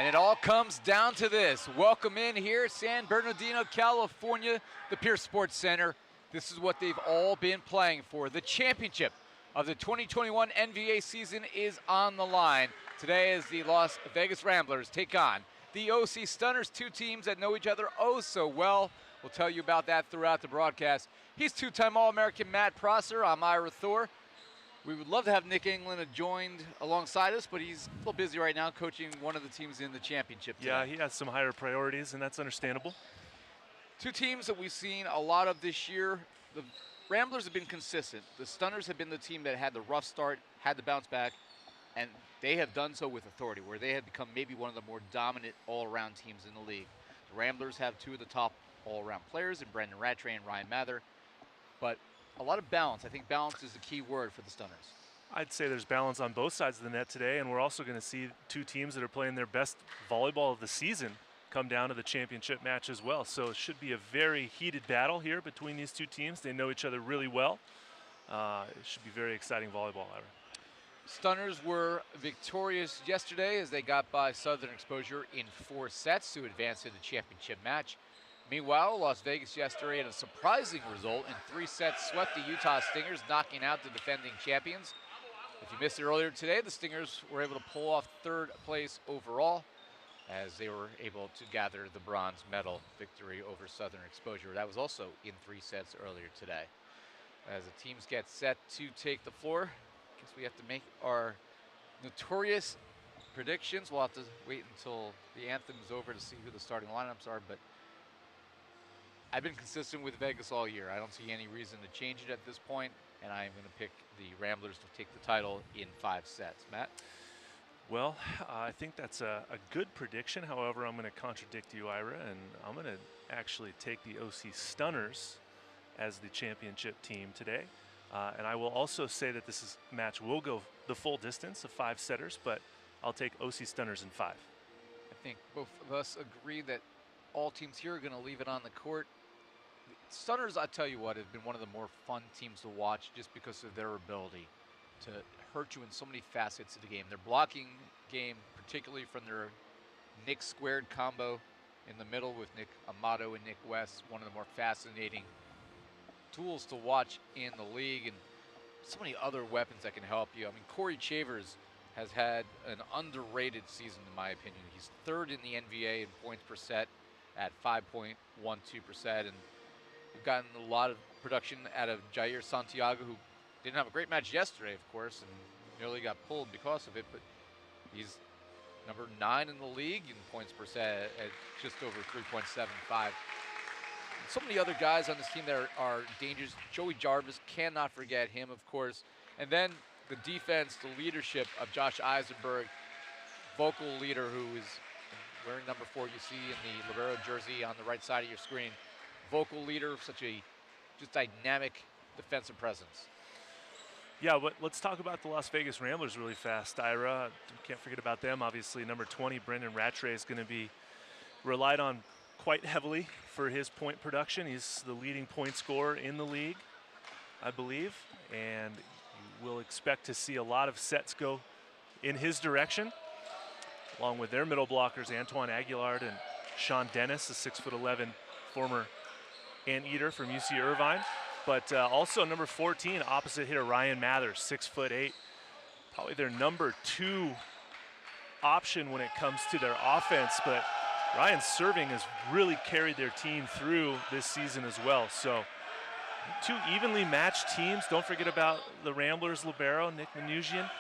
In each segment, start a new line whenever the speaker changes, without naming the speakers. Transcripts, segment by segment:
And it all comes down to this. Welcome in here, San Bernardino, California, the Pierce Sports Center. This is what they've all been playing for. The championship of the 2021 NVA season is on the line. Today as the Las Vegas Ramblers take on the OC Stunners, two teams that know each other oh so well. We'll tell you about that throughout the broadcast. He's two-time All-American Matt Prosser. I'm Ira Thor. We would love to have Nick England joined alongside us, but he's a little busy right now coaching one of the teams in the championship today.
Yeah, he has some higher priorities, and that's understandable.
Two teams that we've seen a lot of this year. The Ramblers have been consistent. The Stunners have been the team that had the rough start, had to bounce back, and they have done so with authority, where they have become maybe one of the more dominant all-around teams in the league. The Ramblers have two of the top all-around players in Brendan Rattray and Ryan Mather, but a lot of balance. I think balance is the key word for the Stunners.
I'd say there's balance on both sides of the net today, and we're also going to see two teams that are playing their best volleyball of the season come down to the championship match as well. So it should be a very heated battle here between these two teams. They know each other really well. It should be very exciting volleyball, Ira.
Stunners were victorious yesterday as they got by Southern Exposure in 4 sets to advance to the championship match. Meanwhile, Las Vegas yesterday in a surprising result in 3 sets swept the Utah Stingers, knocking out the defending champions. If you missed it earlier today, the Stingers were able to pull off 3rd place overall as they were able to gather the bronze medal victory over Southern Exposure. That was also in 3 sets earlier today. As the teams get set to take the floor, I guess we have to make our notorious predictions. We'll have to wait until the anthem is over to see who the starting lineups are, but I've been consistent with Vegas all year. I don't see any reason to change it at this point, and I'm going to pick the Ramblers to take the title in 5 sets. Matt?
Well, I think that's a good prediction. However, I'm going to contradict you, Ira, and I'm going to actually take the OC Stunners as the championship team today. And I will also say that this match will go the full distance of 5 setters, but I'll take OC Stunners in 5.
I think both of us agree that all teams here are going to leave it on the court. Stunners, I tell you what, have been one of the more fun teams to watch just because of their ability to hurt you in so many facets of the game. Their blocking game, particularly from their Nick squared combo in the middle with Nick Amato and Nick West, one of the more fascinating tools to watch in the league, and so many other weapons that can help you. I mean, Corey Chavers has had an underrated season, in my opinion. He's 3rd in the NVA in points per set at 5.12%, and we've gotten a lot of production out of Jair Santiago, who didn't have a great match yesterday, of course, and nearly got pulled because of it, but he's number 9 in the league in points per set at just over 3.75. So many other guys on this team that are dangerous. Joey Jarvis, cannot forget him, of course. And then the defense, the leadership of Josh Eisenberg, vocal leader who is wearing number 4, you see in the libero jersey on the right side of your screen. Vocal leader, such a just dynamic defensive presence.
Yeah, but let's talk about the Las Vegas Ramblers really fast, Ira. Can't forget about them. Obviously, number 20, Brendan Rattray, is going to be relied on quite heavily for his point production. He's the leading point scorer in the league, I believe, and you will expect to see a lot of sets go in his direction, along with their middle blockers, Antoine Aguilard and Sean Dennis, a 6'11" former anteater from UC Irvine. But also number 14, opposite hitter, Ryan Mather, 6'8", probably their number 2 option when it comes to their offense. But Ryan's serving has really carried their team through this season as well. So 2 evenly matched teams. Don't forget about the Ramblers libero, Nick Manouchian.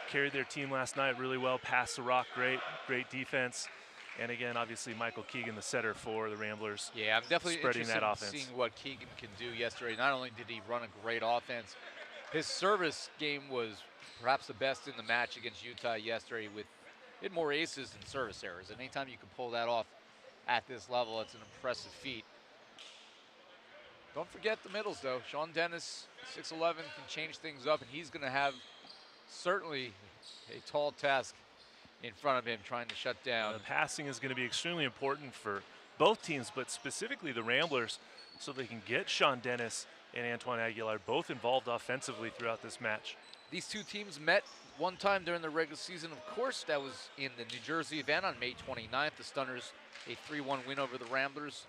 Carried their team last night really well, passed the rock, great defense. And again, obviously, Michael Keegan, the setter for the Ramblers.
Yeah, I'm definitely
spreading
interested
that
in
offense.
seeing what Keegan can do yesterday. Not only did he run a great offense, his service game was perhaps the best in the match against Utah yesterday, with it more aces than service errors. And anytime you can pull that off at this level, it's an impressive feat. Don't forget the middles, though. Sean Dennis, 6'11", can change things up, and he's going to have certainly a tall task in front of him trying to shut down.
The passing is going to be extremely important for both teams, but specifically the Ramblers, so they can get Sean Dennis and Antoine Aguilar both involved offensively throughout this match.
These two teams met one time during the regular season, of course. That was in the New Jersey event on May 29th. The Stunners, a 3-1 win over the Ramblers,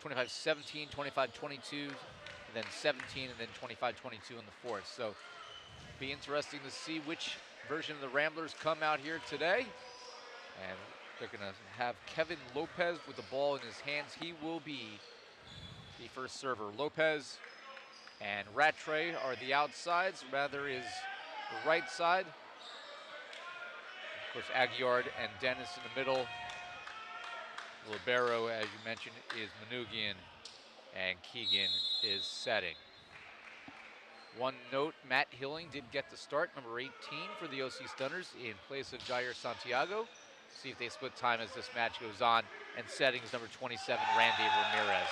25-17, 25-22, and then 17, and then 25-22 in the fourth. So be interesting to see which version of the Ramblers come out here today. And they're going to have Kevin Lopez with the ball in his hands. He will be the first server. Lopez and Rattray are the outsides. Rather is the right side. Of course, Aguillard and Dennis in the middle. Libero, as you mentioned, is Manoogian, and Keegan is setting. One note, Matt Hilling did get the start, number 18 for the OC Stunners in place of Jair Santiago. See if they split time as this match goes on. And setting is number 27, Randy Ramirez.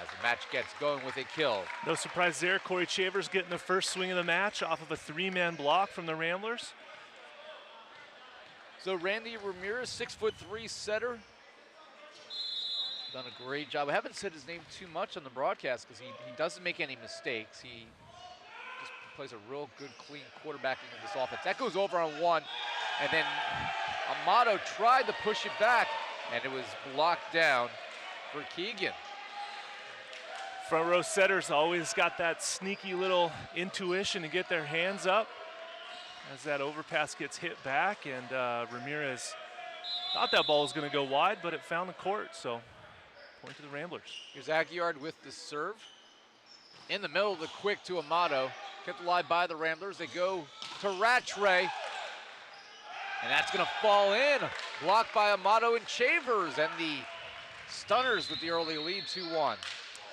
As the match gets going with a kill.
No surprise there, Corey Chavers getting the first swing of the match off of a 3-man block from the Ramblers.
So Randy Ramirez, 6'3" setter. Done a great job. I haven't said his name too much on the broadcast because he doesn't make any mistakes. He just plays a real good, clean quarterbacking of this offense. That goes over on one, and then Amato tried to push it back, and it was blocked down for Keegan.
Front row setters always got that sneaky little intuition to get their hands up as that overpass gets hit back, and Ramirez thought that ball was going to go wide, but it found the court, so point to the Ramblers.
Here's Aguillard with the serve. In the middle of the quick to Amato. Kept alive by the Ramblers. They go to Rattray. And that's going to fall in. Blocked by Amato and Chavers. And the Stunners with the early lead, 2-1.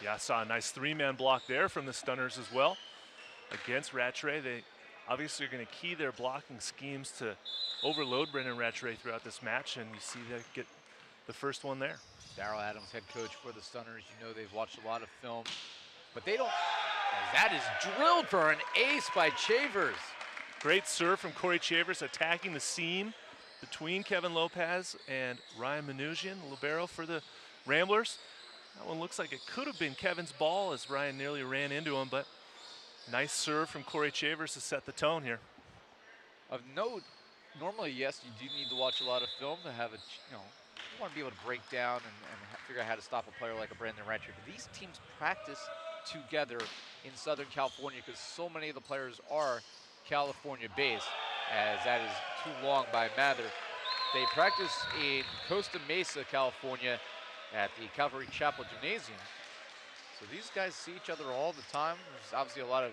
Yeah, I saw a nice 3-man block there from the Stunners as well. Against Rattray, they obviously are going to key their blocking schemes to overload Brendan Rattray throughout this match, and you see that get the first one there.
Darryl Adams, head coach for the Stunners. You know they've watched a lot of film, but they don't. That is drilled for an ace by Chavers.
Great serve from Corey Chavers, attacking the seam between Kevin Lopez and Ryan Manoogian, libero for the Ramblers. That one looks like it could have been Kevin's ball as Ryan nearly ran into him, but nice serve from Corey Chavers to set the tone here.
Of note, normally, yes, you do need to watch a lot of film to have a, you want to be able to break down and figure out how to stop a player like a Brandon Rattray. But these teams practice together in Southern California because so many of the players are California-based, as that is too long by Mather. They practice in Costa Mesa, California, at the Calvary Chapel Gymnasium. So these guys see each other all the time. There's obviously a lot of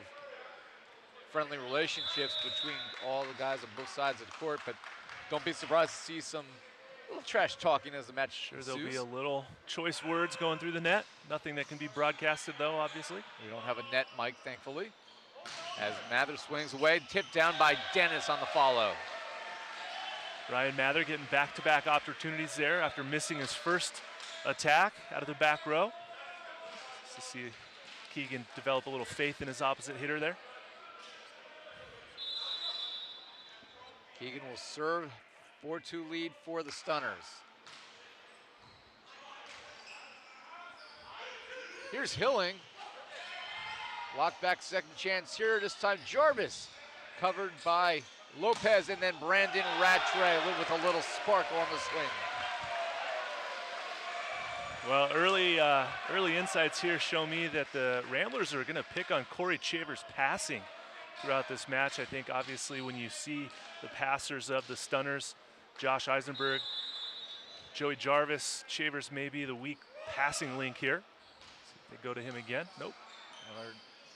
friendly relationships between all the guys on both sides of the court, but don't be surprised to see some little trash talking as the match ensues.
There'll be a little choice words going through the net. Nothing that can be broadcasted, though, obviously.
We don't have a net mic, thankfully. As Mather swings away, tipped down by Dennis on the follow.
Ryan Mather getting back-to-back opportunities there after missing his first attack out of the back row. Just to see Keegan develop a little faith in his opposite hitter there.
Keegan will serve. 4-2 lead for the Stunners. Here's Hilling. Blocked back, second chance here. This time Jarvis covered by Lopez, and then Brandon Rattray with a little sparkle on the swing.
Well, early insights here show me that the Ramblers are going to pick on Corey Chavers' passing throughout this match. I think obviously when you see the passers of the Stunners, Josh Eisenberg, Joey Jarvis, Chavers may be the weak passing link here. See if they go to him again. Nope.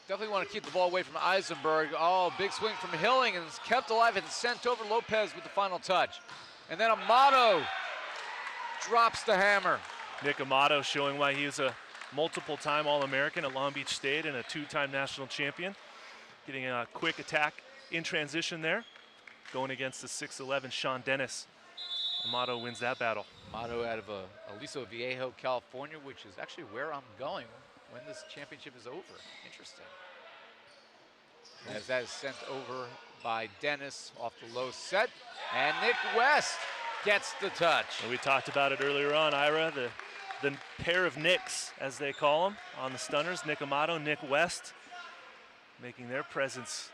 Definitely want to keep the ball away from Eisenberg. Oh, big swing from Hilling, and it's kept alive and sent over Lopez with the final touch. And then Amato drops the hammer.
Nick Amato showing why he is a multiple-time All-American at Long Beach State and a 2-time national champion. Getting a quick attack in transition there. Going against the 6'11" Sean Dennis. Amato wins that battle.
Amato out of Aliso Viejo, California, which is actually where I'm going when this championship is over. Interesting. As that is sent over by Dennis off the low set. And Nick West gets the touch.
And we talked about it earlier on, Ira, the pair of Nicks, as they call them, on the Stunners. Nick Amato, Nick West, making their presence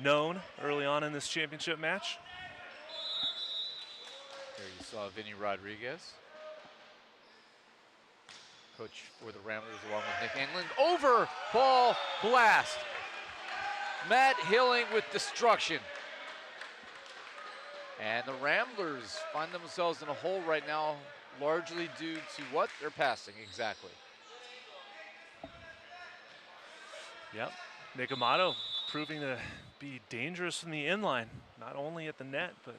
known early on in this championship match.
There you saw Vinny Rodriguez, coach for the Ramblers, along with Nick England. Over ball blast. Matt Hilling with destruction. And the Ramblers find themselves in a hole right now, largely due to what? They're passing, exactly.
Yep, Nick Amato proving to be dangerous from the inline, not only at the net, but...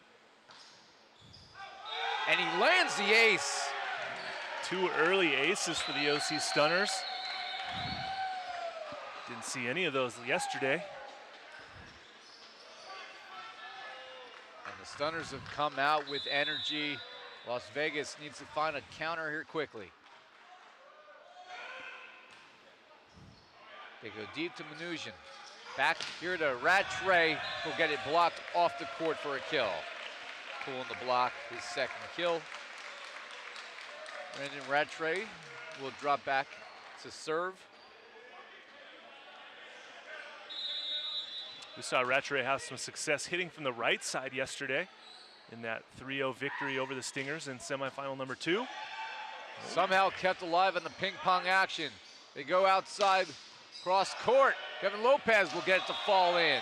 And he lands the ace.
2 early aces for the OC Stunners. Didn't see any of those yesterday.
And the Stunners have come out with energy. Las Vegas needs to find a counter here quickly. They go deep to Mnuchin. Back here to Rattray, who'll get it blocked off the court for a kill. Pulling the block, his second kill. Brandon Rattray will drop back to serve.
We saw Rattray have some success hitting from the right side yesterday in that 3-0 victory over the Stingers in semifinal number 2.
Somehow kept alive in the ping pong action. They go outside, cross court. Kevin Lopez will get it to fall in.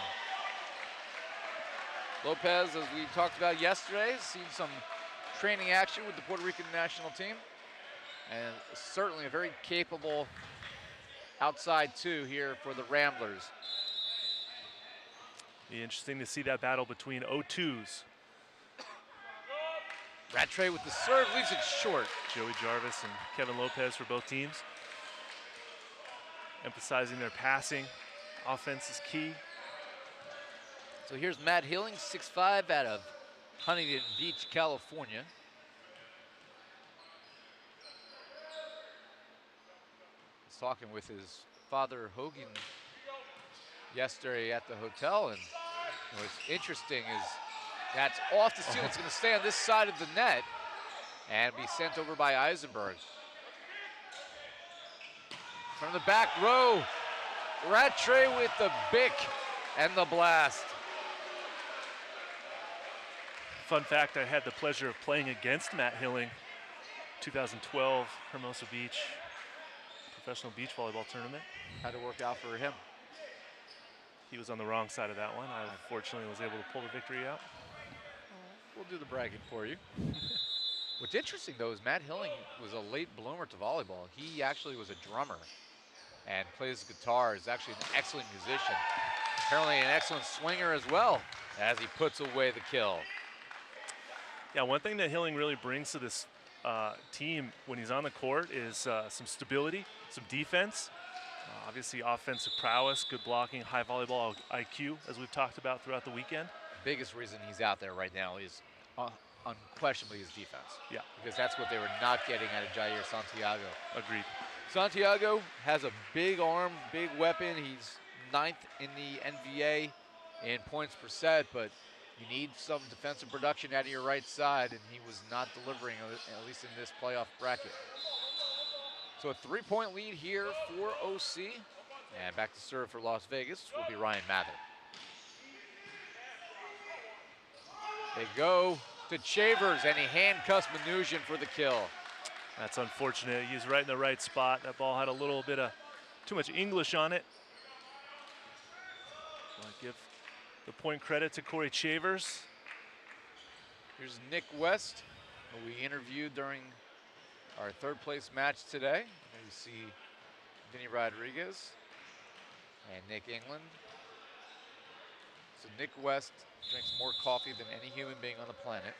Lopez, as we talked about yesterday, has seen some training action with the Puerto Rican national team. And certainly a very capable outside 2 here for the Ramblers.
Be interesting to see that battle between 0-2s.
Rattray with the serve, leaves it short.
Joey Jarvis and Kevin Lopez for both teams. Emphasizing their passing. Offense is key.
So here's Matt Hilling, 6'5", out of Huntington Beach, California. He's talking with his father, Hogan, yesterday at the hotel, and what's interesting is that's off the ceiling. It's going to stay on this side of the net and be sent over by Eisenberg. From the back row, Rattray with the bick and the blast.
Fun fact, I had the pleasure of playing against Matt Hilling 2012 Hermosa Beach professional beach volleyball tournament.
How'd it work out for him?
He was on the wrong side of that one. I fortunately was able to pull the victory out.
We'll do the bragging for you. What's interesting, though, is Matt Hilling was a late bloomer to volleyball. He actually was a drummer and plays guitar, is actually an excellent musician. Apparently an excellent swinger as well, as he puts away the kill.
Yeah, one thing that Hilling really brings to this team when he's on the court is some stability, some defense, obviously offensive prowess, good blocking, high volleyball IQ, as we've talked about throughout the weekend.
Biggest reason he's out there right now is unquestionably his defense.
Yeah. Because
that's what they were not getting out of Jair Santiago.
Agreed.
Santiago has a big arm, big weapon. He's 9th in the NVA in points per set, but you need some defensive production out of your right side, and he was not delivering, at least in this playoff bracket. So a 3-point lead here for OC. And back to serve for Las Vegas will be Ryan Mather. They go to Chavers, and he handcuffs Mnuchin for the kill.
That's unfortunate. He's right in the right spot. That ball had a little bit of too much English on it. I'll give the point credit to Corey Chavers.
Here's Nick West, who we interviewed during our 3rd place match today. There you see Vinny Rodriguez and Nick England. So Nick West drinks more coffee than any human being on the planet.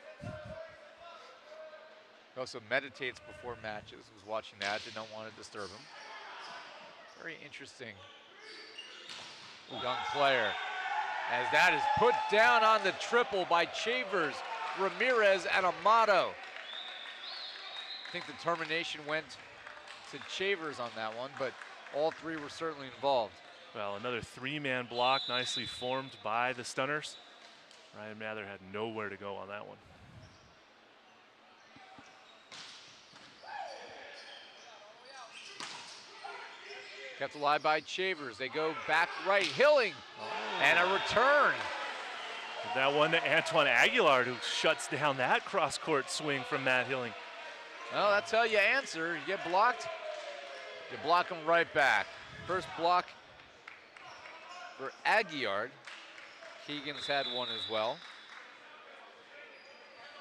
He also meditates before matches. Was watching that, did not want to disturb him. Very interesting young player. As that is put down on the triple by Chavers, Ramirez, and Amato. I think the termination went to Chavers on that one, but all 3 were certainly involved.
Well, another 3-man block nicely formed by the Stunners. Ryan Mather had nowhere to go on that one.
Kept alive by Chavers. They go back right. Hilling And a return.
That one to Antoine Aguilar, who shuts down that cross-court swing from Matt Hilling.
Well, that's how you answer. You get blocked, you block them right back. First block for Aguilar. Keegan's had one as well.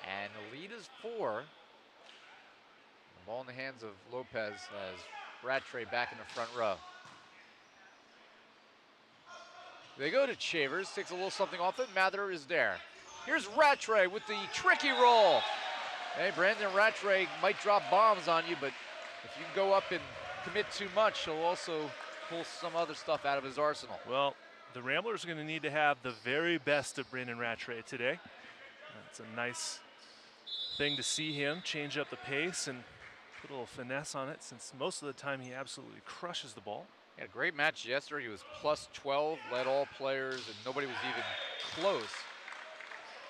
And the lead is 4. The ball in the hands of Lopez as Rattray back in the front row. They go to Chavers, takes a little something off it. Mather is there. Here's Rattray with the tricky roll. Hey, Brandon Rattray might drop bombs on you, but if you go up and commit too much, he'll also pull some other stuff out of his arsenal.
Well, the Ramblers are going to need to have the very best of Brandon Rattray today. That's a nice thing to see him change up the pace and put a little finesse on it, since most of the time he absolutely crushes the ball.
He had a great match yesterday. He was plus 12, led all players, and nobody was even close.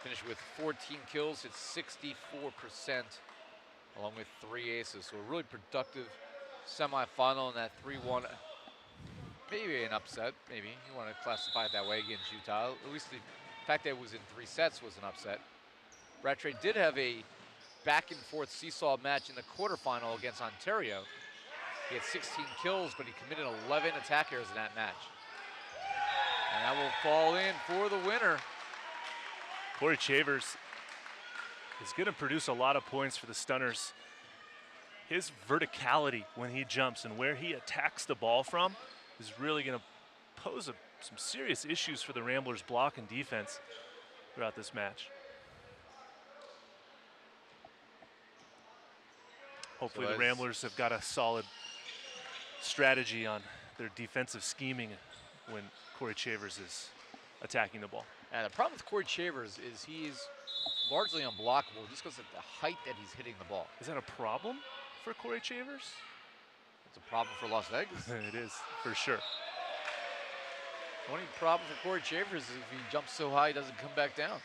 Finished with 14 kills, hit 64%, along with 3 aces. So a really productive semifinal in that 3-1. Maybe an upset, maybe. You want to classify it that way against Utah. At least the fact that it was in 3 sets was an upset. Rattray did have a back-and-forth seesaw match in the quarterfinal against Ontario. He had 16 kills, but he committed 11 attack errors in that match. And that will fall in for the winner.
Corey Chavers is going to produce a lot of points for the Stunners. His verticality when he jumps and where he attacks the ball from is really going to pose some serious issues for the Ramblers' block and defense throughout this match. Hopefully the Ramblers have got a solid strategy on their defensive scheming when Corey Chavers is attacking the ball.
And the problem with Corey Chavers is he's largely unblockable just because of the height that he's hitting the ball.
Is that a problem for Corey Chavers?
It's a problem for Las Vegas.
It is, for sure.
The only problem for Corey Chavers is if he jumps so high, he doesn't come back down.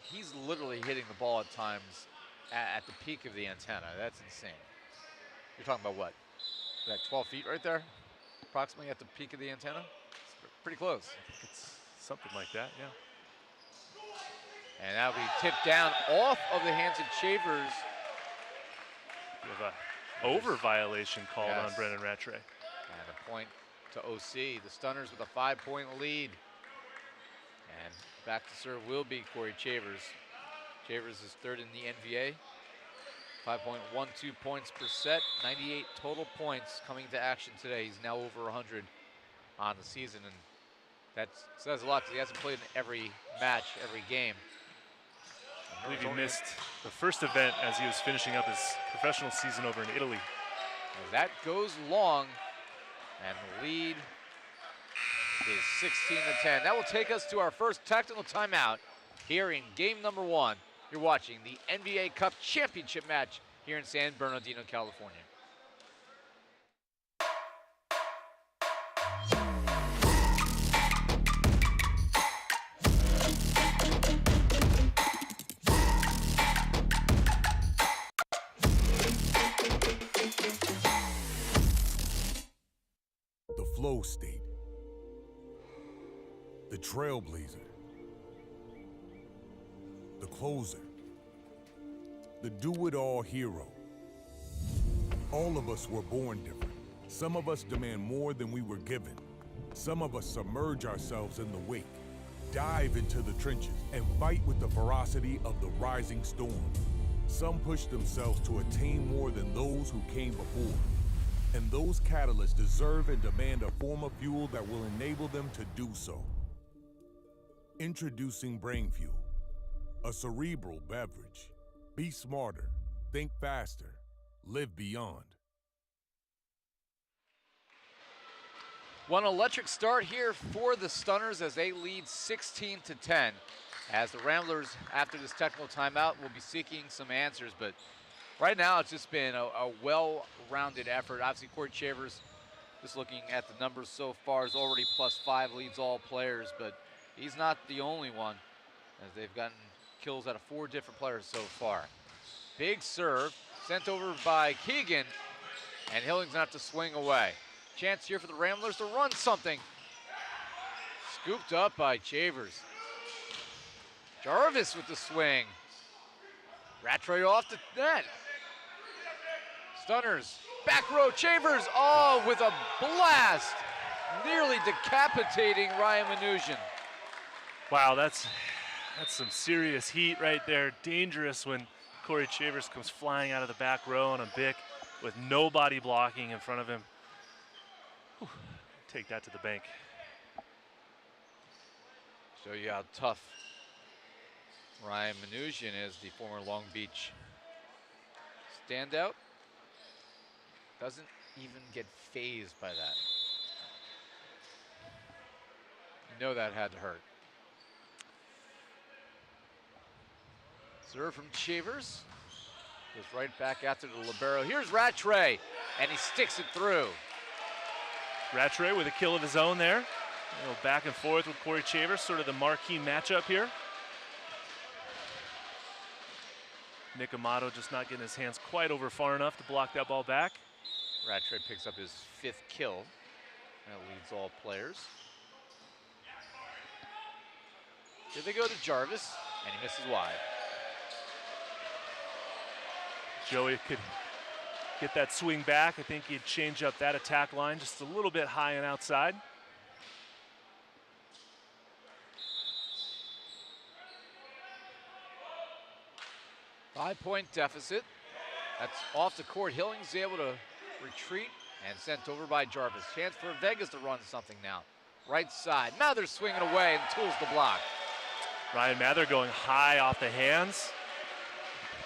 He's literally hitting the ball at times at the peak of the antenna. That's insane. You're talking about what? Is that 12 feet right there? Approximately at the peak of the antenna? It's pretty close.
I think it's something like that, yeah.
And that'll be tipped down off of the hands of Chavers.
We have a over violation called on Brendan Rattray.
And a point to OC. The Stunners with a 5-point lead. And back to serve will be Corey Chavers. Chavers is third in the NVA. 5.12 points per set, 98 total points coming to action today. He's now over 100 on the season, and that says a lot because he hasn't played in every match, every game.
I believe he missed the first event as he was finishing up his professional season over in Italy.
As that goes long, and the lead is 16-10. That will take us to our first technical timeout here in game number 1. You're watching the NVA Cup Championship match here in San Bernardino, California.
The flow state, the trailblazer, the closer, the do-it-all hero. All of us were born different. Some of us demand more than we were given. Some of us submerge ourselves in the wake, dive into the trenches, and fight with the ferocity of the rising storm. Some push themselves to attain more than those who came before. And those catalysts deserve and demand a form of fuel that will enable them to do so. Introducing Brain Fuel, a cerebral beverage. Be smarter, think faster, live beyond.
One electric start here for the Stunners as they lead 16-10. As the Ramblers, after this technical timeout, will be seeking some answers, but right now it's just been a well-rounded effort. Obviously, Corey Chavers, just looking at the numbers so far, is already +5, leads all players, but he's not the only one, as they've gotten kills out of 4 different players so far. Big serve, sent over by Keegan, and Hilling's gonna have to swing away. Chance here for the Ramblers to run something. Scooped up by Chavers. Jarvis with the swing. Rattray off the net. Stunners, back row, Chavers, oh, with a blast. Nearly decapitating Ryan Mnuchin.
Wow, that's some serious heat right there. Dangerous when Corey Chavers comes flying out of the back row on a Bick with nobody blocking in front of him. Whew, take that to the bank.
Show you how tough Ryan Mnuchin is, the former Long Beach standout. Doesn't even get phased by that. You know that had to hurt. Serve from Chavers. Goes right back after the libero. Here's Rattray, and he sticks it through.
Rattray with a kill of his own there. A little back and forth with Corey Chavers, sort of the marquee matchup here. Nick Amato just not getting his hands quite over far enough to block that ball back.
Rattray picks up his 5th kill. That leads all players. Here they go to Jarvis, and he misses wide.
Joey could get that swing back. I think he'd change up that attack line just a little bit high and outside.
Five-point deficit. That's off the court. Hilling's able to retreat and sent over by Jarvis. Chance for Vegas to run something now. Right side. Mather swinging away and tools the block.
Ryan Mather going high off the hands.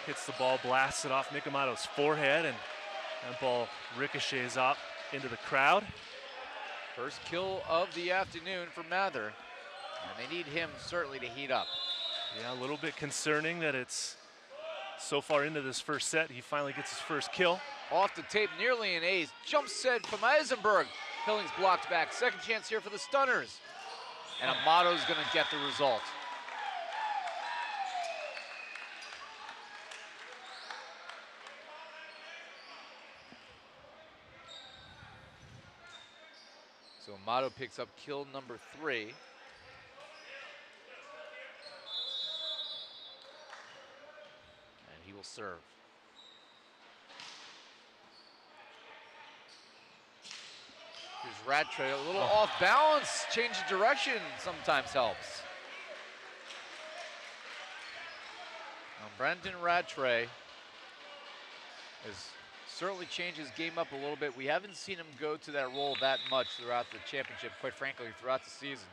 Hits the ball, blasts it off Nick Amato's forehead, and that ball ricochets up into the crowd.
First kill of the afternoon for Mather, and they need him certainly to heat up.
Yeah, a little bit concerning that it's so far into this first set. He finally gets his first kill.
Off the tape, nearly an ace. Jump set from Eisenberg. Hilling's blocked back. Second chance here for the Stunners. And Amato's gonna get the result. So Amato picks up kill number 3. And he will serve. Here's Rattray, a little off balance. Change of direction sometimes helps. Now Brendan Rattray has certainly changed his game up a little bit. We haven't seen him go to that role that much throughout the championship, quite frankly, throughout the season.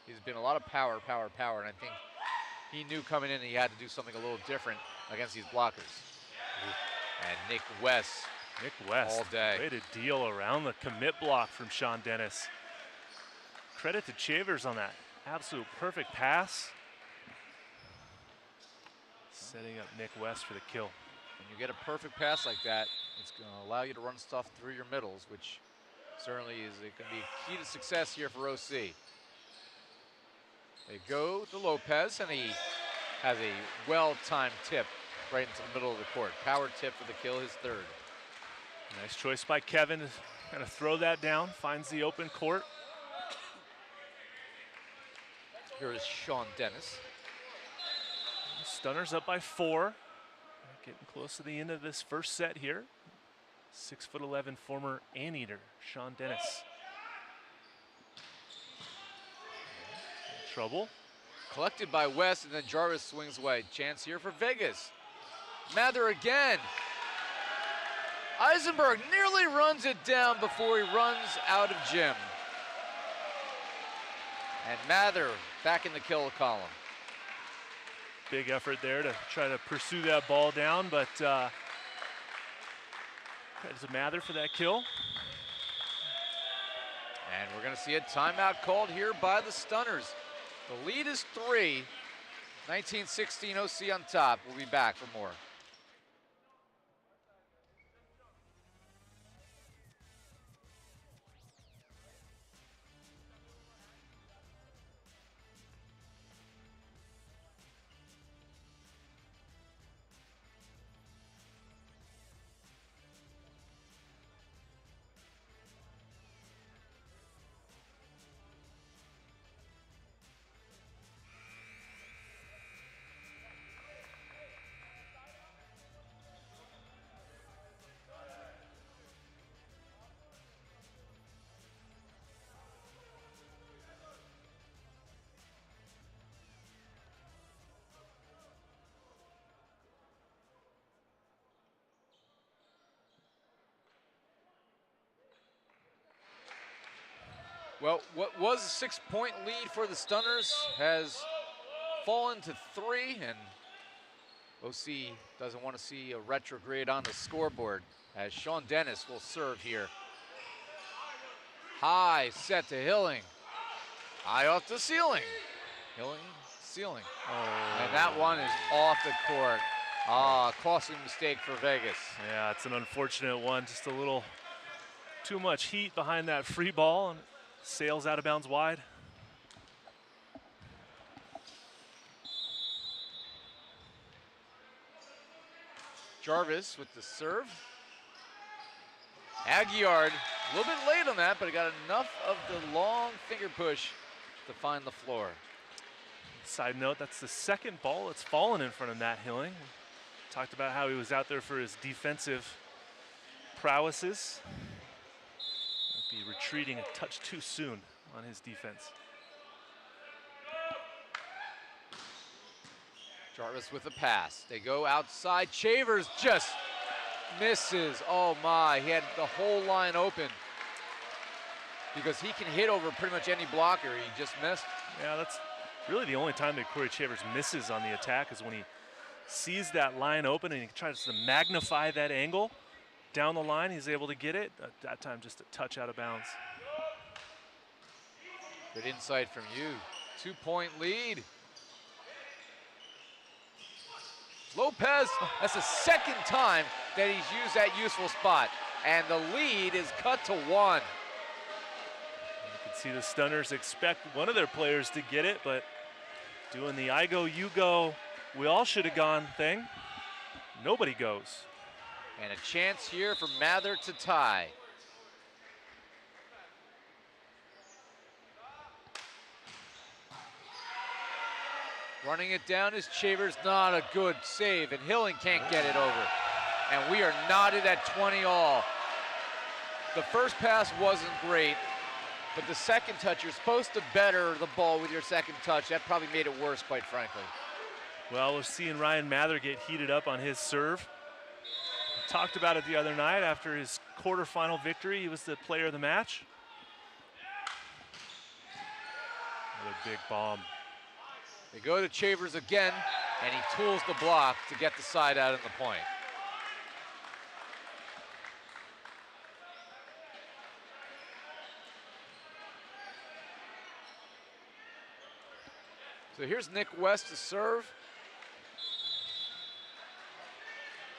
He's been a lot of power, and I think he knew coming in he had to do something a little different against these blockers. And Nick West all day.
Way to deal around the commit block from Sean Dennis. Credit to Chavers on that absolute perfect pass. Setting up Nick West for the kill.
When you get a perfect pass like that, it's going to allow you to run stuff through your middles, which certainly is going to be a key to success here for OC. They go to Lopez, and he has a well-timed tip right into the middle of the court. Power tip for the kill, his 3rd.
Nice choice by Kevin to kind of throw that down, finds the open court.
Here is Sean Dennis.
Stunners up by 4. Getting close to the end of this first set here. 6'11" former Anteater, Sean Dennis. Trouble.
Collected by West, and then Jarvis swings away. Chance here for Vegas. Mather again. Eisenberg nearly runs it down before he runs out of gym. And Mather back in the kill column.
Big effort there to try to pursue that ball down, but credit to Mather for that kill.
And we're going to see a timeout called here by the Stunners. The lead is 3. 19-16 OC on top. We'll be back for more. Well, what was a 6-point lead for the Stunners has fallen to 3, and OC doesn't want to see a retrograde on the scoreboard as Sean Dennis will serve here. High set to Hilling. High off the ceiling. Hilling, ceiling.
Oh.
And that one is off the court. Ah, costly mistake for Vegas.
Yeah, it's an unfortunate one. Just a little too much heat behind that free ball, and sails out of bounds wide.
Jarvis with the serve. Aguiard, a little bit late on that, but he got enough of the long finger push to find the floor.
Side note, that's the second ball that's fallen in front of Matt Hilling. Talked about how he was out there for his defensive prowesses. Might be retreating a touch too soon on his defense.
Jarvis with a pass. They go outside. Chavers just misses. Oh my, he had the whole line open because he can hit over pretty much any blocker. He just missed.
Yeah, that's really the only time that Corey Chavers misses on the attack is when he sees that line open and he tries to magnify that angle down the line. He's able to get it. At that time, just a touch out of bounds.
Good insight from you. 2-point lead. Lopez, that's the second time that he's used that useful spot. And the lead is cut to 1.
You can see the Stunners expect one of their players to get it, but doing the I go, you go, we all should have gone thing. Nobody goes.
And a chance here for Mather to tie. Running it down is Chavers, not a good save, and Hilling can't get it over. And we are knotted at 20 all. The first pass wasn't great, but the second touch, you're supposed to better the ball with your second touch. That probably made it worse, quite frankly.
Well, we're seeing Ryan Mather get heated up on his serve. We talked about it the other night after his quarterfinal victory. He was the player of the match. Another big bomb.
They go to Chavers again, and he tools the block to get the side out in the point. So here's Nick West to serve.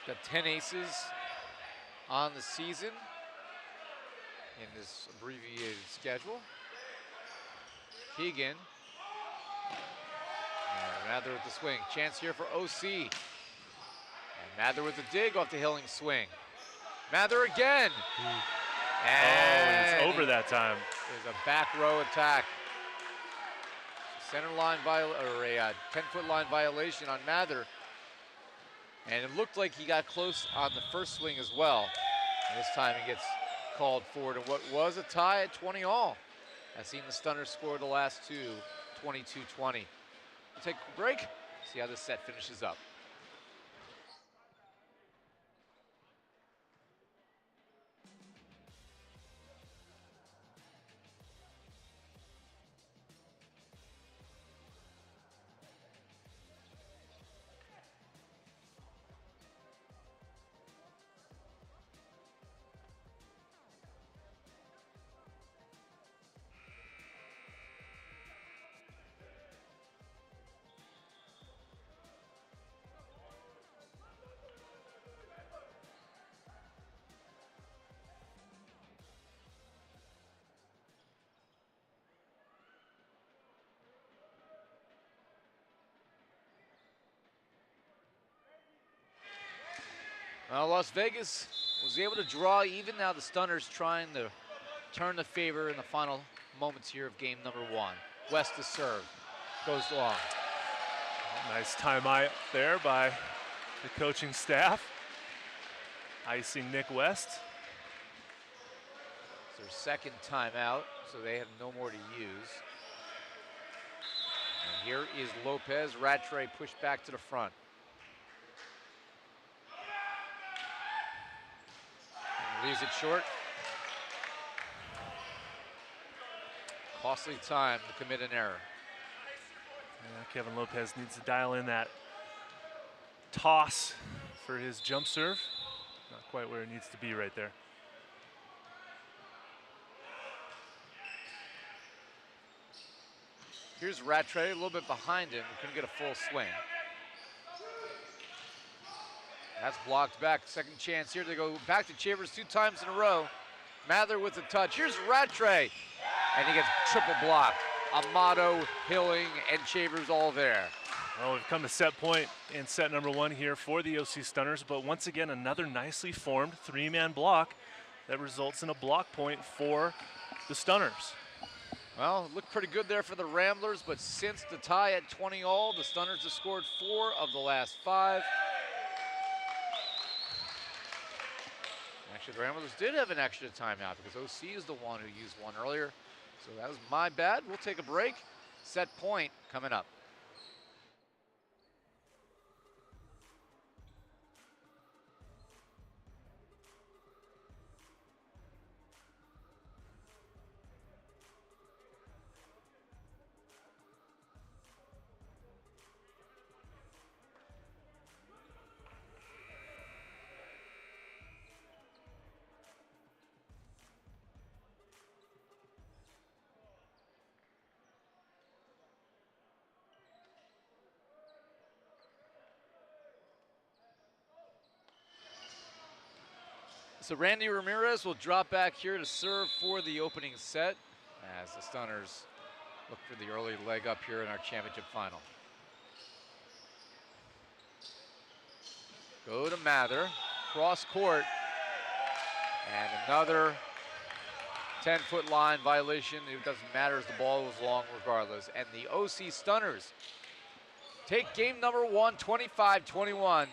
Got 10 aces on the season in this abbreviated schedule. Keegan. And Mather with the swing. Chance here for OC. And Mather with the dig off the Hilling swing. Mather again. And
it's over that time.
There's a back row attack. Center line or a 10-foot line violation on Mather. And it looked like he got close on the first swing as well. And this time he gets called forward in what was a tie at 20 all. I've seen the Stunners score the last two, 22-20. We'll take a break, see how this set finishes up. Well, Las Vegas was able to draw even. Now the Stunners trying to turn the favor in the final moments here of game number 1. West to serve, goes long.
Nice timeout there by the coaching staff. Icing Nick West.
It's their second timeout, so they have no more to use. And here is Lopez. Rattray pushed back to the front. Leaves it short. Costly time to commit an error.
Yeah, Kevin Lopez needs to dial in that toss for his jump serve. Not quite where it needs to be right there.
Here's Rattray, a little bit behind him. Couldn't get a full swing. That's blocked back. Second chance here. They go back to Chambers 2 times in a row. Mather with the touch. Here's Rattray. And he gets triple blocked. Amato, Hilling, and Chambers all there.
Well, we've come to set point in set number 1 here for the OC Stunners, but once again, another nicely formed 3-man block that results in a block point for the Stunners.
Well, it looked pretty good there for the Ramblers, but since the tie at 20 all, the Stunners have scored 4 of the last 5. Actually, the Ramblers did have an extra timeout because OC is the one who used one earlier. So that was my bad. We'll take a break. Set point coming up. So Randy Ramirez will drop back here to serve for the opening set as the Stunners look for the early leg up here in our championship final. Go to Mather, cross court, and another 10-foot line violation. It doesn't matter as the ball was long regardless. And the OC Stunners take game number 1, 25-21.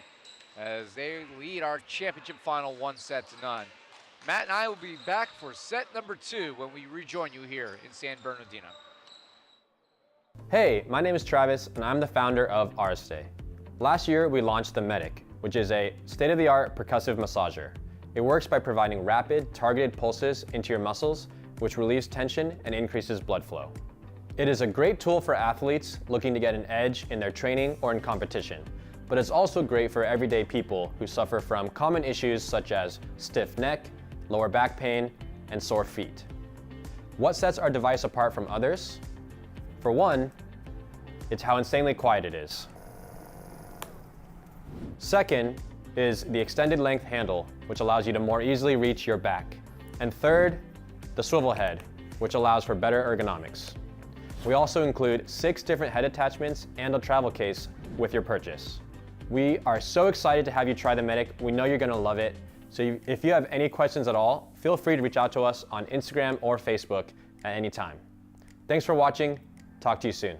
As they lead our championship final 1-0. Matt and I will be back for set number 2 when we rejoin you here in San Bernardino.
Hey, my name is Travis and I'm the founder of Arste. Last year we launched the Medic, which is a state-of-the-art percussive massager. It works by providing rapid, targeted pulses into your muscles, which relieves tension and increases blood flow. It is a great tool for athletes looking to get an edge in their training or in competition. But it's also great for everyday people who suffer from common issues such as stiff neck, lower back pain, and sore feet. What sets our device apart from others? For one, it's how insanely quiet it is. Second is the extended length handle, which allows you to more easily reach your back. And third, the swivel head, which allows for better ergonomics. We also include 6 different head attachments and a travel case with your purchase. We are so excited to have you try the Medic. We know you're gonna love it. So if you have any questions at all, feel free to reach out to us on Instagram or Facebook at any time. Thanks for watching. Talk to you soon.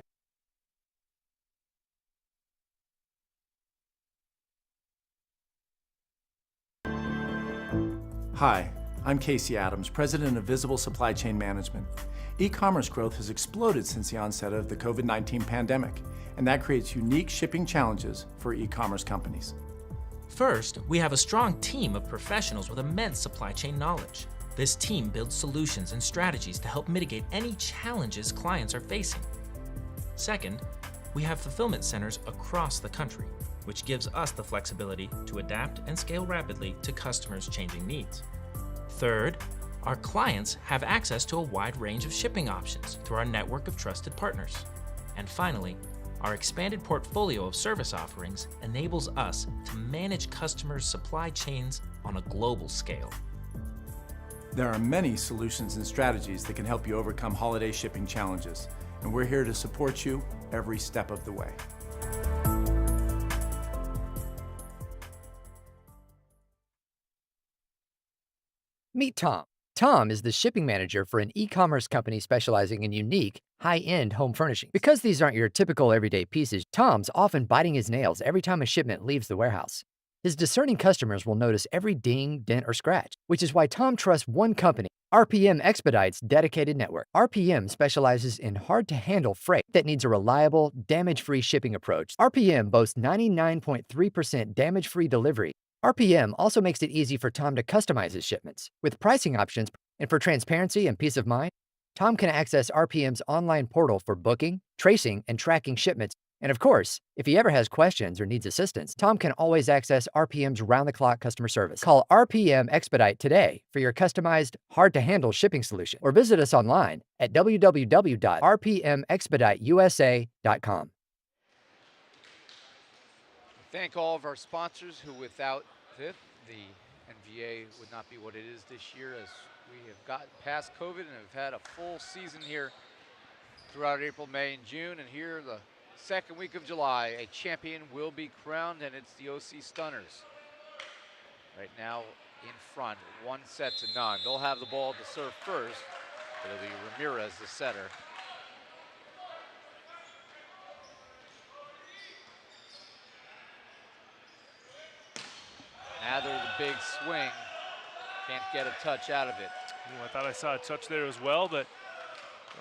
Hi, I'm Casey Adams, President of Visible Supply Chain Management. E-commerce growth has exploded since the onset of the COVID-19 pandemic, and that creates unique shipping challenges for e-commerce companies.
First, we have a strong team of professionals with immense supply chain knowledge. This team builds solutions and strategies to help mitigate any challenges clients are facing. Second, we have fulfillment centers across the country, which gives us the flexibility to adapt and scale rapidly to customers' changing needs. Third, our clients have access to a wide range of shipping options through our network of trusted partners. And finally, our expanded portfolio of service offerings enables us to manage customers' supply chains on a global scale.
There are many solutions and strategies that can help you overcome holiday shipping challenges, and we're here to support you every step of the way.
Meet Tom. Tom is the shipping manager for an e-commerce company specializing in unique, high-end home furnishings. Because these aren't your typical everyday pieces, Tom's often biting his nails every time a shipment leaves the warehouse. His discerning customers will notice every ding, dent, or scratch, which is why Tom trusts one company, RPM Expedite's dedicated network. RPM specializes in hard-to-handle freight that needs a reliable, damage-free shipping approach. RPM boasts 99.3% damage-free delivery. RPM also makes it easy for Tom to customize his shipments with pricing options, and for transparency and peace of mind, Tom can access RPM's online portal for booking, tracing, and tracking shipments. And of course, if he ever has questions or needs assistance, Tom can always access RPM's round-the-clock customer service. Call RPM Expedite today for your customized, hard-to-handle shipping solution, or visit us online at www.rpmexpediteusa.com.
Thank all of our sponsors who, without them, the NVA would not be what it is this year, as we have gotten past COVID and have had a full season here throughout April, May, and June. And here, the second week of July, a champion will be crowned, and it's the OC Stunners. Right now in front, 1-0. They'll have the ball to serve first. It'll be Ramirez, the setter. Mather, the big swing. Can't get a touch out of it.
Ooh, I thought I saw a touch there as well, but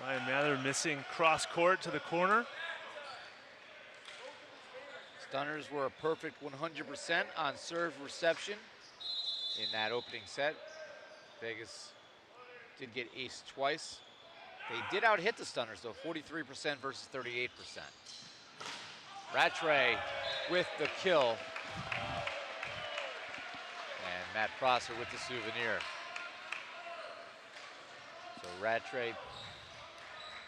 Ryan Mather missing cross court to the corner.
Stunners were a perfect 100% on serve reception in that opening set. Vegas did get aced twice. They did out-hit the Stunners, though, 43% versus 38%. Rattray with the kill. And Matt Prosser with the souvenir. So Rattray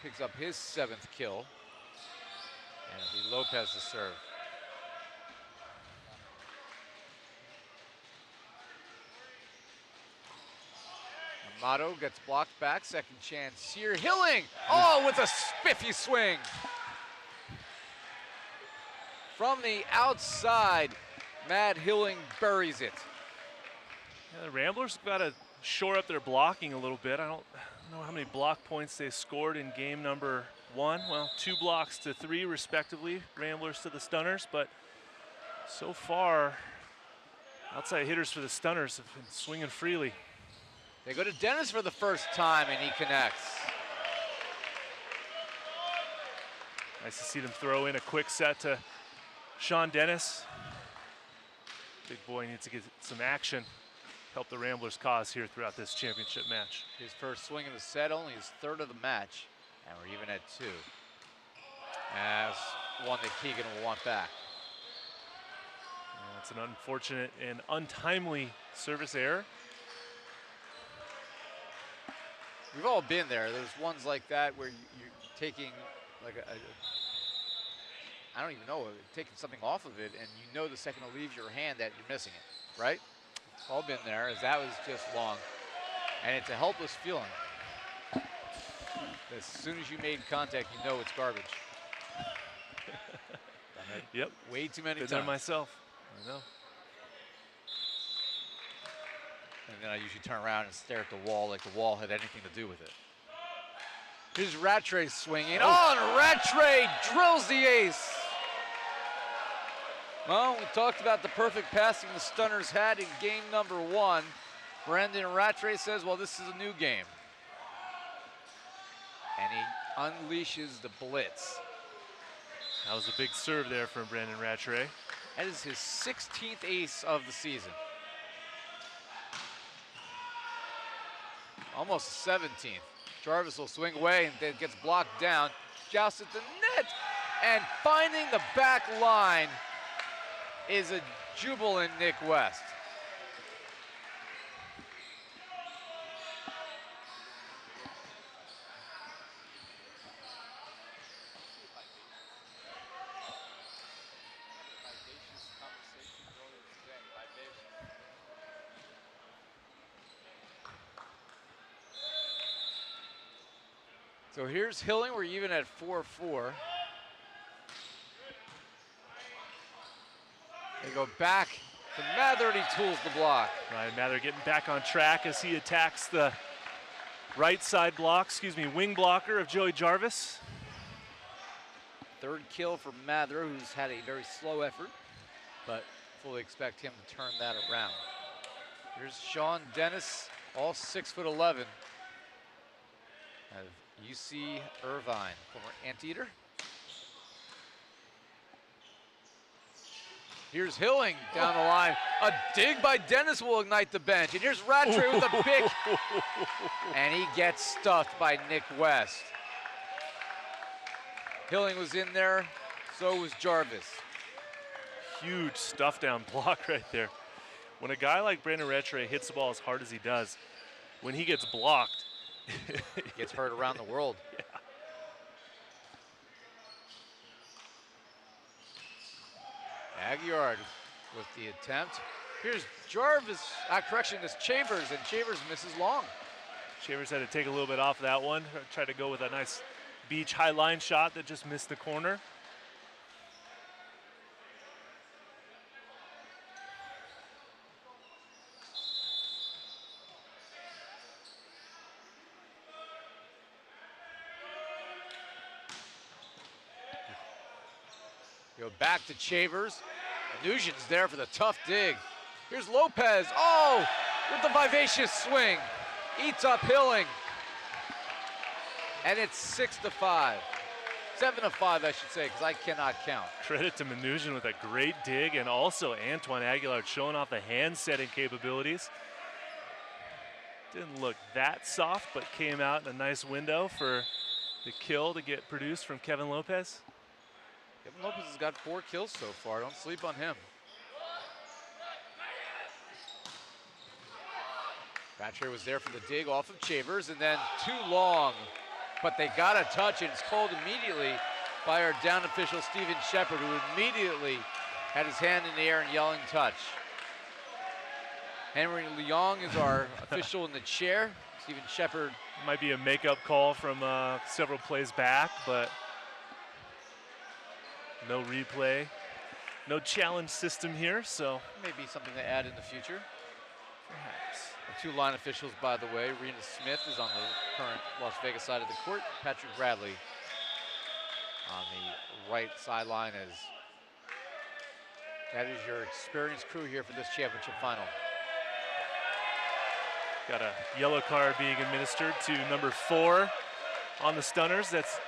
picks up his 7th kill. And it'll be Lopez to serve. Amato gets blocked back, second chance here. Hilling, oh, with a spiffy swing. From the outside, Matt Hilling buries it.
Yeah, the Ramblers got to shore up their blocking a little bit. I don't know how many block points they scored in game number 1. Well, 2 blocks to 3 respectively, Ramblers to the Stunners, but so far, outside hitters for the Stunners have been swinging freely.
They go to Dennis for the first time, and he connects.
Nice to see them throw in a quick set to Sean Dennis. Big boy needs to get some action, help the Ramblers' cause here throughout this championship match.
His first swing of the set, only his 3rd of the match, and we're even at 2. As one that Keegan will want back.
Yeah, it's an unfortunate and untimely service error.
We've all been there. There's ones like that where you're taking like I don't even know, taking something off of it, and you know the second it leaves your hand that you're missing it, right? All been there, as that was just long. And it's a helpless feeling. As soon as you made contact, you know it's garbage.
Yep.
Way too many
Been
times.
there myself. I know.
And then I usually turn around and stare at the wall like the wall had anything to do with it. Here's Rattray swinging. Oh, and Rattray drills the ace. Well, we talked about the perfect passing the Stunners had in game number 1. Brendan Rattray says, well, this is a new game. And he unleashes the blitz.
That was a big serve there from Brandon Rattray.
That is his 16th ace of the season. Almost 17th. Jarvis will swing away and then gets blocked down. Joust at the net. And finding the back line is a jubilant Nick West. So here's Hilling, we're even at 4-4. They go back to Mather, and he tools the block.
Ryan Mather getting back on track as he attacks the right side block, wing blocker of Joey Jarvis.
3rd kill for Mather, who's had a very slow effort, but fully expect him to turn that around. Here's Sean Dennis, all 6'11", of UC Irvine, former Anteater. Here's Hilling down the line. A dig by Dennis will ignite the bench. And here's Rattray with a pick. And he gets stuffed by Nick West. Hilling was in there, so was Jarvis.
Huge stuff down block right there. When a guy like Brandon Rattray hits the ball as hard as he does, when he gets blocked,
he gets hurt around the world.
Yeah.
Aguiard with the attempt. Here's Jarvis, correction, this Chambers, and Chambers misses long.
Chambers had to take a little bit off that one. Tried to go with a nice beach high line shot that just missed the corner.
Go back to Chavers. Nugent's there for the tough dig. Here's Lopez. Oh, with the vivacious swing. Eats up Hilling. And it's 6-5. 7-5, I should say, because I cannot count.
Credit to Mnuchin with a great dig, and also Antoine Aguilar showing off the hand-setting capabilities. Didn't look that soft, but came out in a nice window for the kill to get produced from Kevin Lopez.
Kevin Lopez has got 4 kills so far. Don't sleep on him. Rattray was there for the dig off of Chavers, and then too long. But they got a touch, and it's called immediately by our down official, Stephen Shepard, who immediately had his hand in the air and yelling touch. Henry Leong is our official in the chair. Stephen Shepard.
Might be a makeup call from several plays back, but no replay, no challenge system here, so.
Maybe something to add in the future.
Perhaps.
The 2 line officials, by the way, Rena Smith is on the current Las Vegas side of the court. Patrick Bradley on the right sideline as that is your experienced crew here for this championship final.
Got a yellow card being administered to number 4 on the Stunners. That's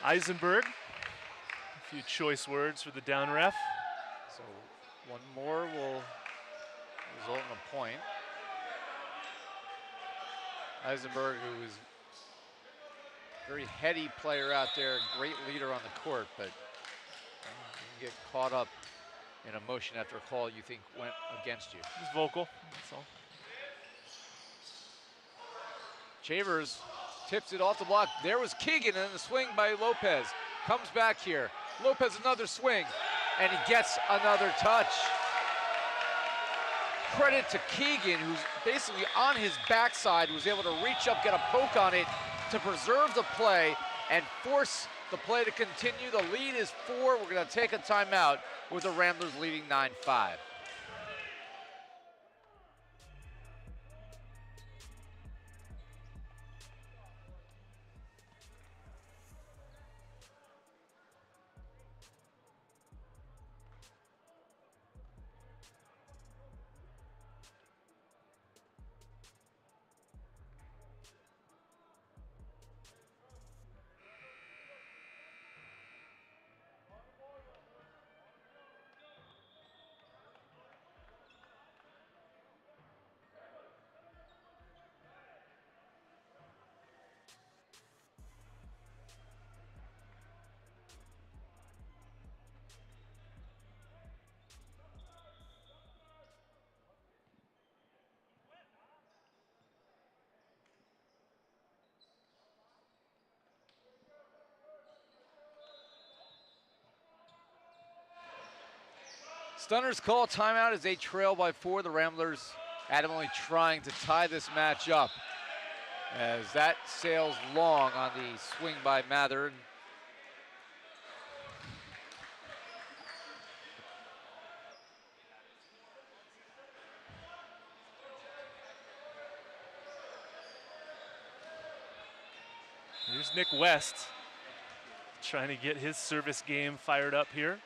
Eisenberg. A few choice words for the down ref.
So one more will result in a point. Eisenberg, who is a very heady player out there, great leader on the court, but you can get caught up in emotion after a call you think went against you.
He's vocal, that's all.
Chavers tips it off the block. There was Keegan, and the swing by Lopez. Comes back here. Lopez another swing, and he gets another touch. Credit to Keegan, who's basically on his backside, was able to reach up, get a poke on it to preserve the play and force the play to continue. The lead is 4. We're going to take a timeout with the Ramblers leading 9-5. Stunners call timeout as they trail by 4. The Ramblers adamantly trying to tie this match up as that sails long on the swing by Mather.
Here's Nick West trying to get his service game fired up here.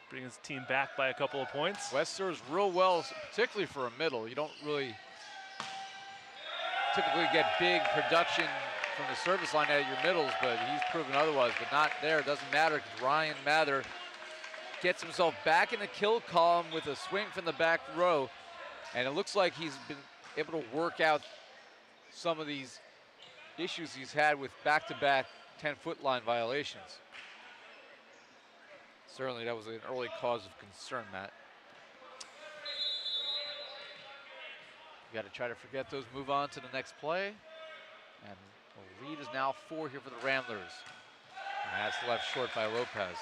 Bring his team back by a couple of points.
West serves real well, particularly for a middle. You don't really typically get big production from the service line out of your middles, but he's proven otherwise, but not there. It doesn't matter because Ryan Mather gets himself back in the kill column with a swing from the back row. And it looks like he's been able to work out some of these issues he's had with back-to-back 10-foot line violations. Certainly that was an early cause of concern, Matt. You got to try to forget those, move on to the next play. And the lead is now 4 here for the Ramblers. And that's left short by Lopez.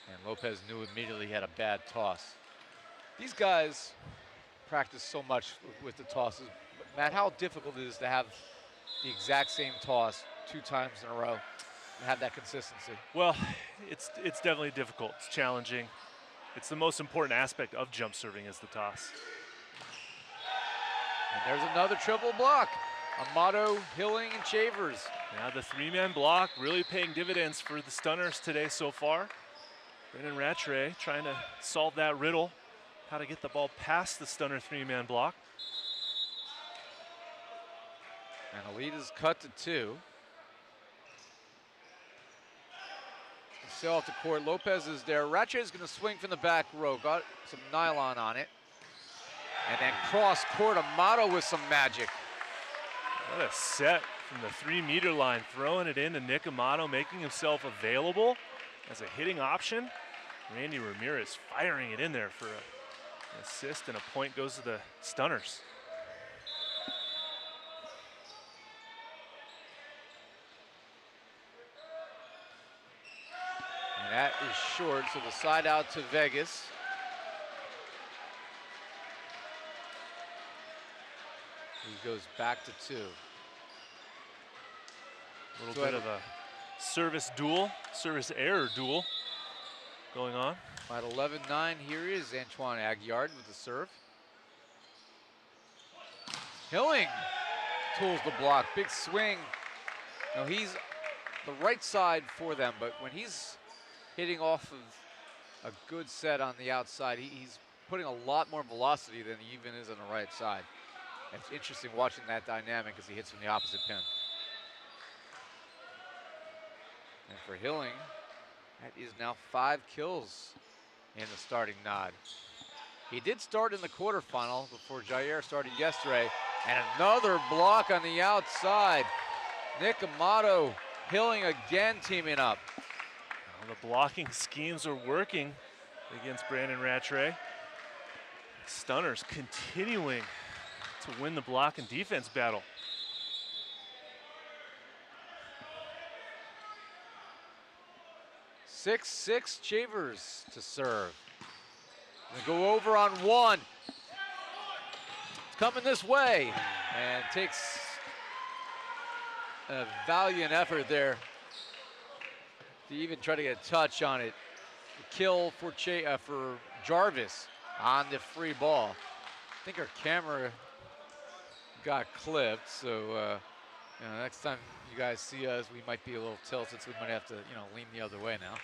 And Lopez knew immediately he had a bad toss. These guys practice so much with the tosses. But Matt, how difficult it is to have the exact same toss 2 times in a row and have that consistency?
Well, it's definitely difficult. It's challenging. It's the most important aspect of jump serving is the toss.
And there's another triple block. Amato, Hilling, and Chavers.
Now the 3-man block really paying dividends for the Stunners today so far. Brendan Rattray trying to solve that riddle, how to get the ball past the Stunner 3-man block.
And the lead is cut to 2. Sail off the court. Lopez is there. Rattray is going to swing from the back row. Got some nylon on it. And then cross court. Amato with some magic.
What a set from the 3-meter line, throwing it into Nick Amato, making himself available as a hitting option. Randy Ramirez firing it in there for an assist, and a point goes to the Stunners.
And that is short, so the side out to Vegas. He goes back to 2.
A little bit of a service duel, service error duel going on.
At 11-9, here is Antoine Aguillard with the serve. Hilling tools the block, big swing. Now he's the right side for them, but when he's hitting off of a good set on the outside, he's putting a lot more velocity than he even is on the right side. It's interesting watching that dynamic as he hits from the opposite pin. And for Hilling, that is now 5 kills in the starting nod. He did start in the quarterfinal before Jair started yesterday. And another block on the outside. Nick Amato, Hilling again teaming up.
Well, the blocking schemes are working against Brandon Rattray. Stunners continuing to win the block and defense battle.
Six Chavers to serve. They go over on 1. It's coming this way, and takes a valiant effort there to even try to get a touch on it. The kill for Jarvis on the free ball. I think our camera got clipped, so next time you guys see us, we might be a little tilted, so we might have to, lean the other way now.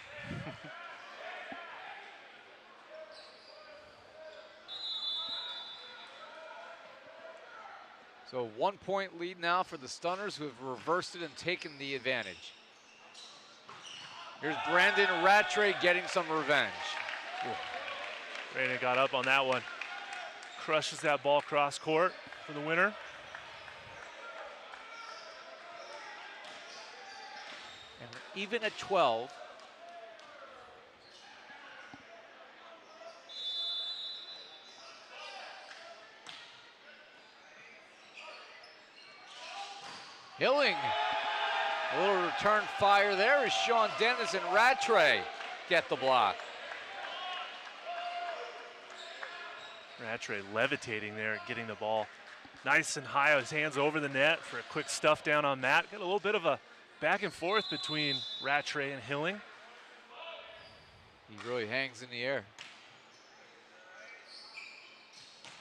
So 1-point lead now for the Stunners, who have reversed it and taken the advantage. Here's Brandon Rattray getting some revenge.
Brandon got up on that one. Crushes that ball cross court for the winner.
And even at 12. Hilling, a little return fire there as Sean Dennis and Rattray get the block.
Rattray levitating there, getting the ball nice and high, his hands over the net for a quick stuff down on Matt. Got a little bit of a back and forth between Rattray and Hilling.
He really hangs in the air.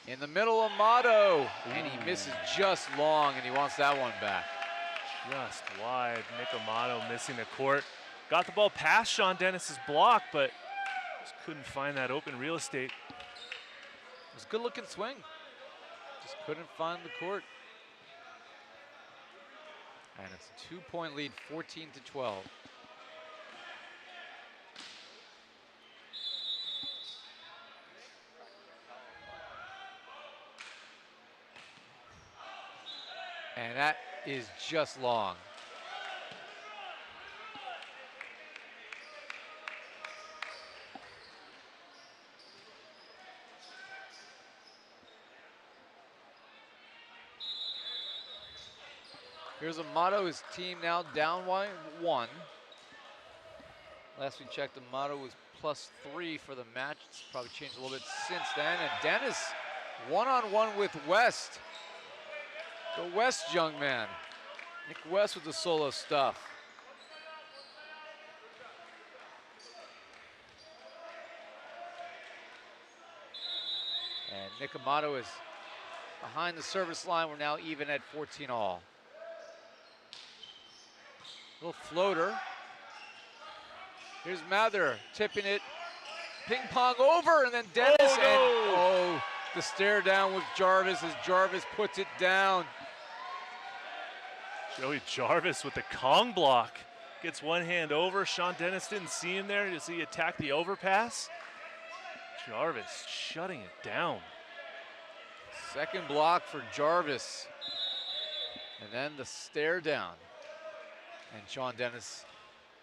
In the middle, Amato, and he misses just long, and he wants that one back.
Just wide. Nick Amato missing the court. Got the ball past Sean Dennis's block, but just couldn't find that open real estate.
It was a good looking swing. Just couldn't find the court. And it's a 2-point lead, 14-12. And that is just long. Here's Amato, his team now down by 1. Last we checked, Amato was +3 for the match. It's probably changed a little bit since then. And Dennis, one-on-one with West. The West young man. Nick West with the solo stuff. And Nick Amato is behind the service line. We're now even at 14 all. Little floater. Here's Mather tipping it. Ping pong over, and then Dennis. And the stare down with Jarvis as Jarvis puts it down.
Joey Jarvis with the Kong block. Gets one hand over. Sean Dennis didn't see him there. Does he attack the overpass? Jarvis shutting it down.
Second block for Jarvis. And then the stare down. And Sean Dennis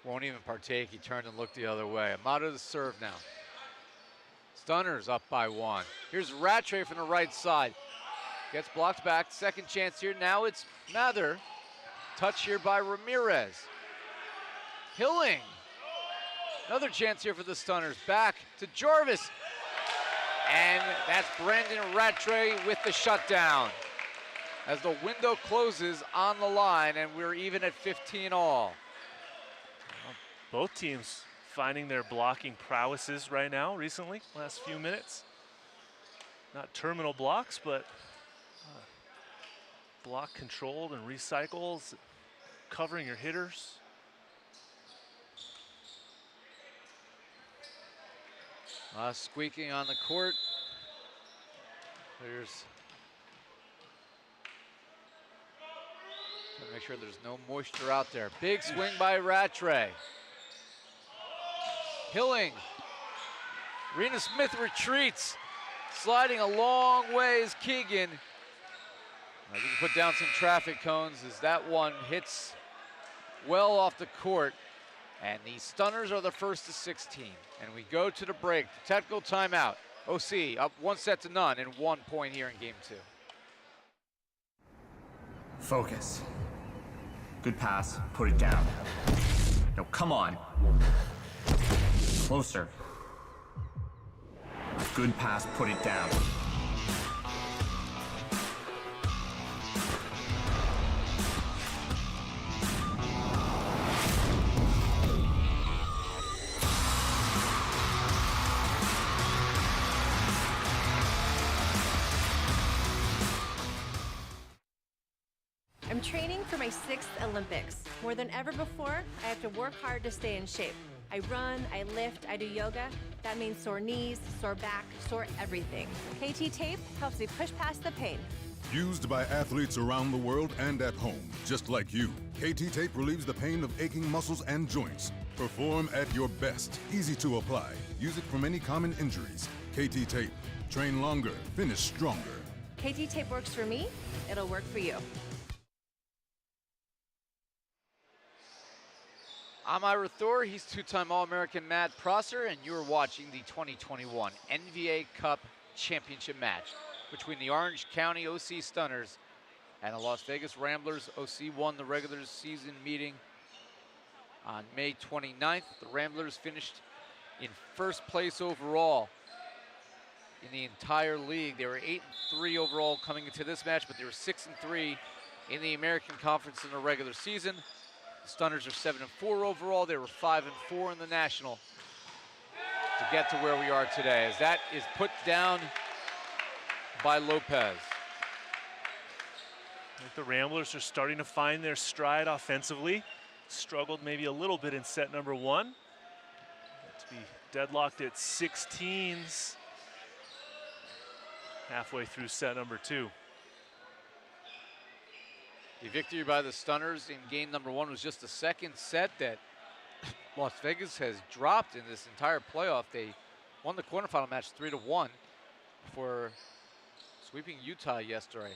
won't even partake. He turned and looked the other way. Amato to serve now. Stunners up by 1. Here's Rattray from the right side. Gets blocked back. Second chance here. Now it's Mather. Touch here by Ramirez. Hilling. Another chance here for the Stunners. Back to Jarvis. And that's Brandon Rattray with the shutdown. As the window closes on the line, and we're even at 15 all.
Both teams finding their blocking prowesses right now, recently, last few minutes. Not terminal blocks, but block controlled and recycles, covering your hitters.
Squeaking on the court. There's make sure there's no moisture out there. Big swing by Rattray. Hilling. Rena Smith retreats. Sliding a long ways, Keegan. You can put down some traffic cones as that one hits well off the court. And the Stunners are the first to 16. And we go to the break. Technical timeout. OC up 1-0 and 1 point here in game 2.
Focus. Good pass, put it down. No, come on. Closer. Good pass, put it down.
I'm training for my 6th Olympics. More than ever before, I have to work hard to stay in shape. I run, I lift, I do yoga. That means sore knees, sore back, sore everything. KT Tape helps me push past the pain.
Used by athletes around the world and at home, just like you. KT Tape relieves the pain of aching muscles and joints. Perform at your best. Easy to apply. Use it from any common injuries. KT Tape. Train longer, finish stronger.
KT Tape works for me, it'll work for you.
I'm Ira Thor, he's 2-time All-American Matt Prosser, and you're watching the 2021 NVA Cup Championship match between the Orange County OC Stunners and the Las Vegas Ramblers. OC won the regular season meeting on May 29th. The Ramblers finished in first place overall in the entire league. They were 8-3 overall coming into this match, but they were 6-3 in the American Conference in the regular season. The Stunners are 7-4 overall. They were 5-4 in the National to get to where we are today, as that is put down by Lopez.
I think the Ramblers are starting to find their stride offensively. Struggled maybe a little bit in set number 1. To be deadlocked at 16s halfway through set number 2.
The victory by the Stunners in game number 1 was just the second set that Las Vegas has dropped in this entire playoff. They won the quarterfinal match 3-1 before sweeping Utah yesterday.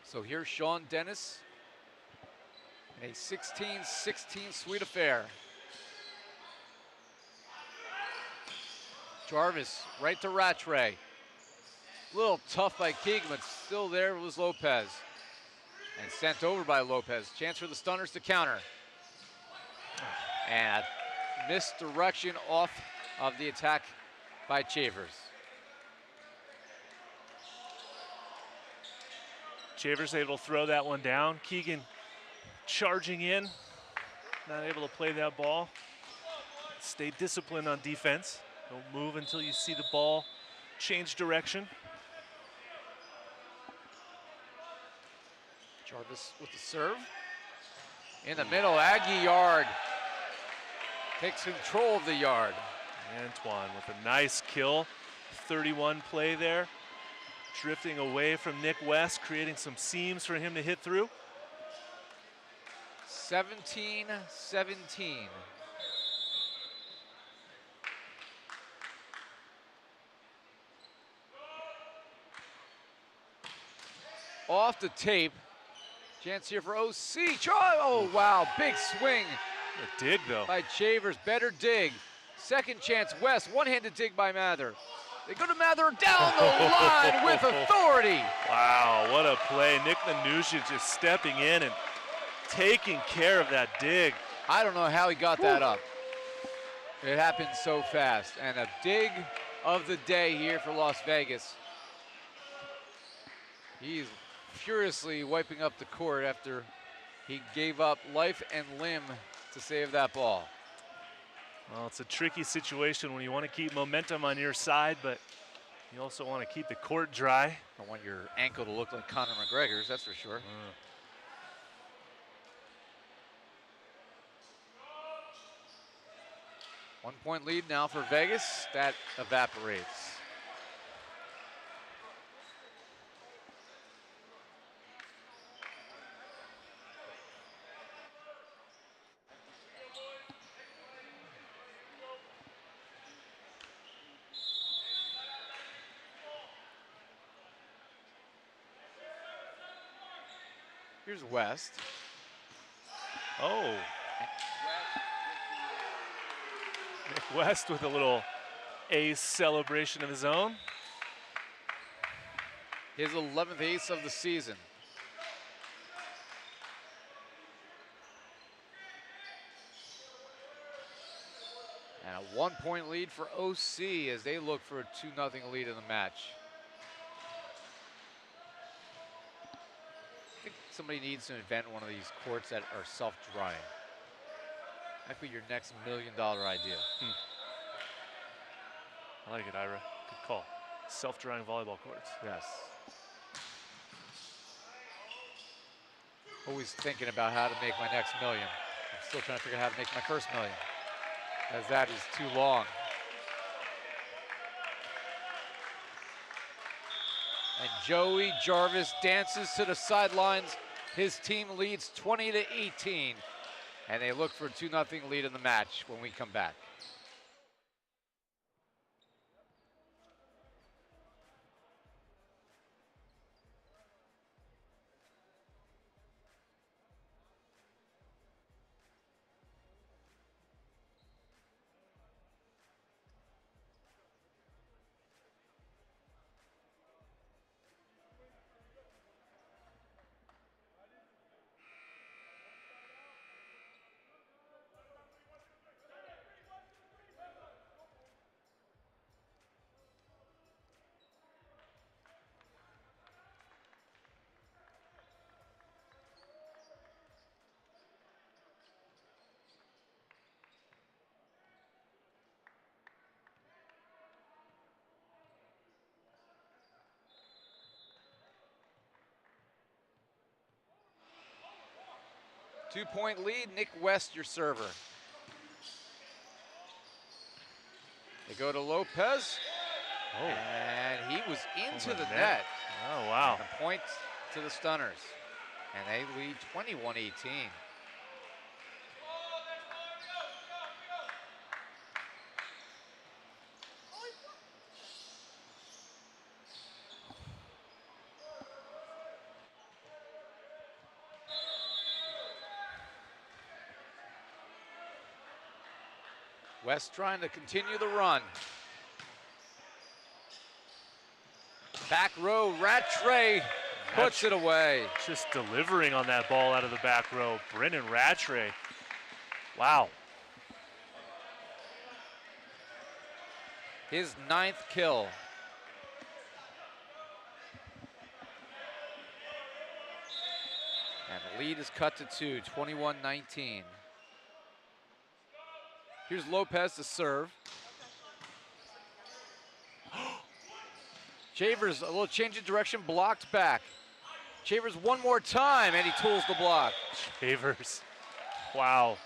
So here's Sean Dennis in a 16-16 sweet affair. Jarvis right to Rattray. A little tough by Keegan, but still there was Lopez. And sent over by Lopez. Chance for the Stunners to counter. And a misdirection off of the attack by Chavers.
Chavers able to throw that one down. Keegan charging in, not able to play that ball. Stay disciplined on defense. Don't move until you see the ball change direction.
Jarvis with the serve. In the middle, Aggie yard. Takes control of the yard.
Antoine with a nice kill. 31 play there. Drifting away from Nick West, creating some seams for him to hit through.
17-17. Off the tape. Chance here for OC. Oh, wow. Big swing.
A dig, though.
By Chavers. Better dig. Second chance, West. One-handed dig by Mather. They go to Mather down the line with authority.
Wow, what a play. Nick Manushin just stepping in and taking care of that dig.
I don't know how he got that up. It happened so fast. And a dig of the day here for Las Vegas. He's furiously wiping up the court after he gave up life and limb to save that ball.
Well, it's a tricky situation when you want to keep momentum on your side, but you also want to keep the court dry.
Don't want your ankle to look like Conor McGregor's, that's for sure. 1 point lead now for Vegas. That evaporates. Here's West.
Oh. Nick West with a little ace celebration of his own.
His 11th ace of the season. And a 1 point lead for OC as they look for a 2-0 lead in the match. I think somebody needs to invent one of these courts that are self-drying. That could be your next $1 million idea.
I like it, Ira. Good call. Self-drying volleyball courts.
Yes. Always thinking about how to make my next $1 million. I'm still trying to figure out how to make my first $1 million, as that is too long. And Joey Jarvis dances to the sidelines. His team leads 20-18. And they look for a 2-0 lead in the match when we come back. Two-point lead, Nick West, your server. They go to Lopez.
Oh.
And he was into the
net.
net.
Oh, wow.
And a point to the Stunners. And they lead 21-18. West trying to continue the run. Back row, Rattray puts it away.
Just delivering on that ball out of the back row. Brendan Rattray. Wow.
His 9th kill. And the lead is cut to 2, 21-19. Here's Lopez to serve. Chavers, a little change of direction, blocked back. Chavers one more time, and he tools the block.
Chavers. Wow.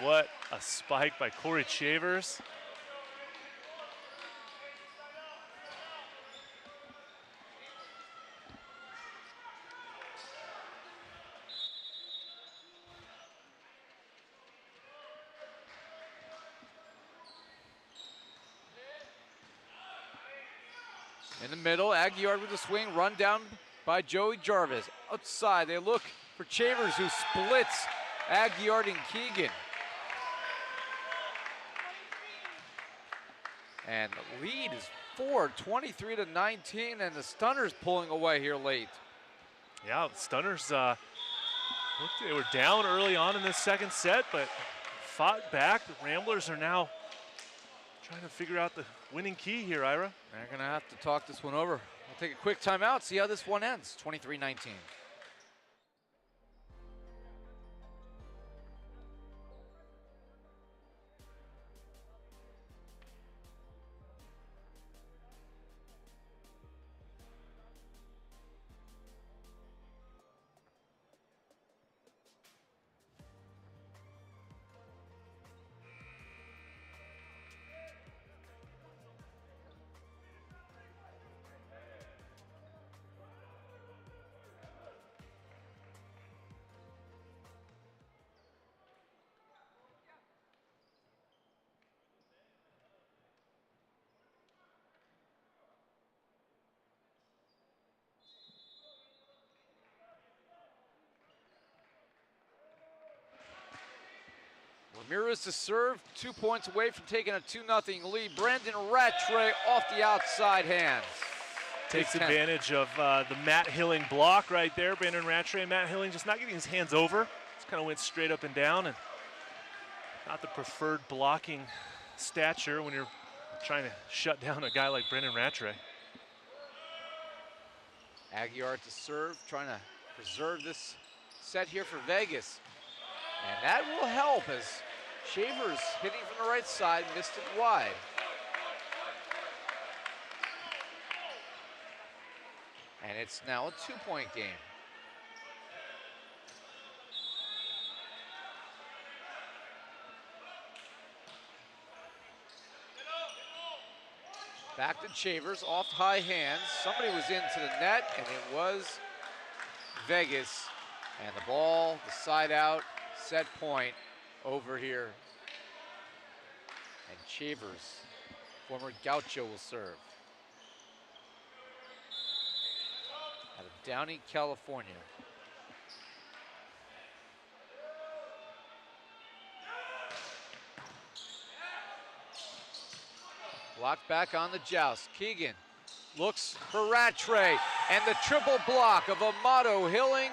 What a spike by Corey Chavers.
In the middle, Aguiar with a swing, run down by Joey Jarvis. Outside, they look for Chavers, who splits Aguiar and Keegan. And the lead is 4, 23-19, and the Stunners pulling away here late.
Yeah, the Stunners looked, they were down early on in this second set, but fought back. The Ramblers are now trying to figure out the winning key here, Ira.
They're going to have to talk this one over. We'll take a quick timeout, see how this one ends. 23-19. Ramirez to serve, 2 points away from taking a 2-0 lead. Brandon Rattray off the outside hands.
Takes advantage of the Matt Hilling block right there. Brandon Rattray, Matt Hilling just not getting his hands over. Just kind of went straight up and down, and not the preferred blocking stature when you're trying to shut down a guy like Brandon Rattray.
Aguiar to serve, trying to preserve this set here for Vegas. And that will help as Shavers hitting from the right side, missed it wide. And it's now a 2-point game. Back to Shavers, off high hands. Somebody was into the net, and it was Vegas. And the ball, the side out, set point over here. And Shavers, former Gaucho, will serve. Out of Downey, California. Blocked back on the joust. Keegan looks for Rattray, and the triple block of Amato Hilling,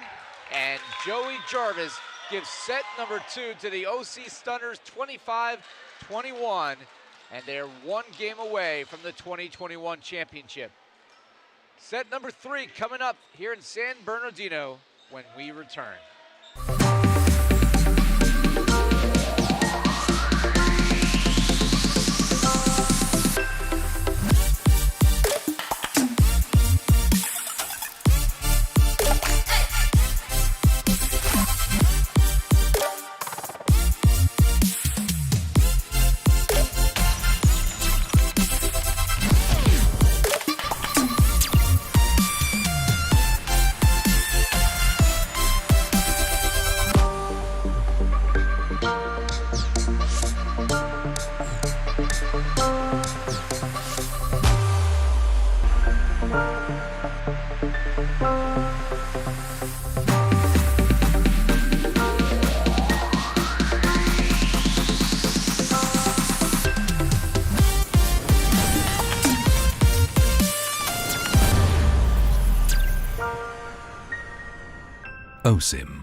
and Joey Jarvis gives set number 2 to the OC Stunners, 25-21, and they're one game away from the 2021 championship. Set number 3 coming up here in San Bernardino when we return.
OSIM.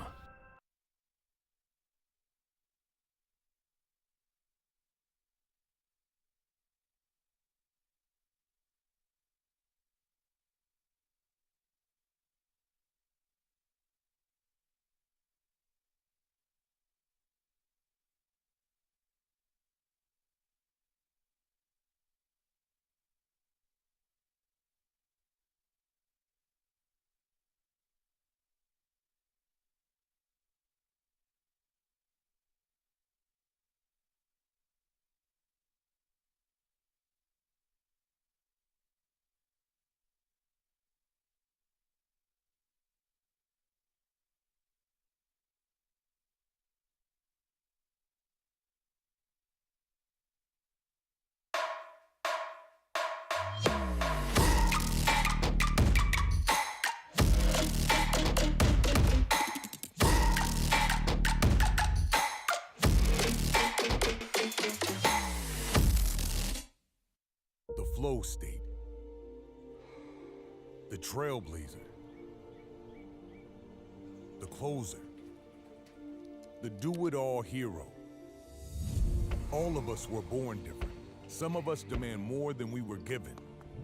The flow state, the trailblazer, the closer, the do-it-all hero. All of us were born different. Some of us demand more than we were given.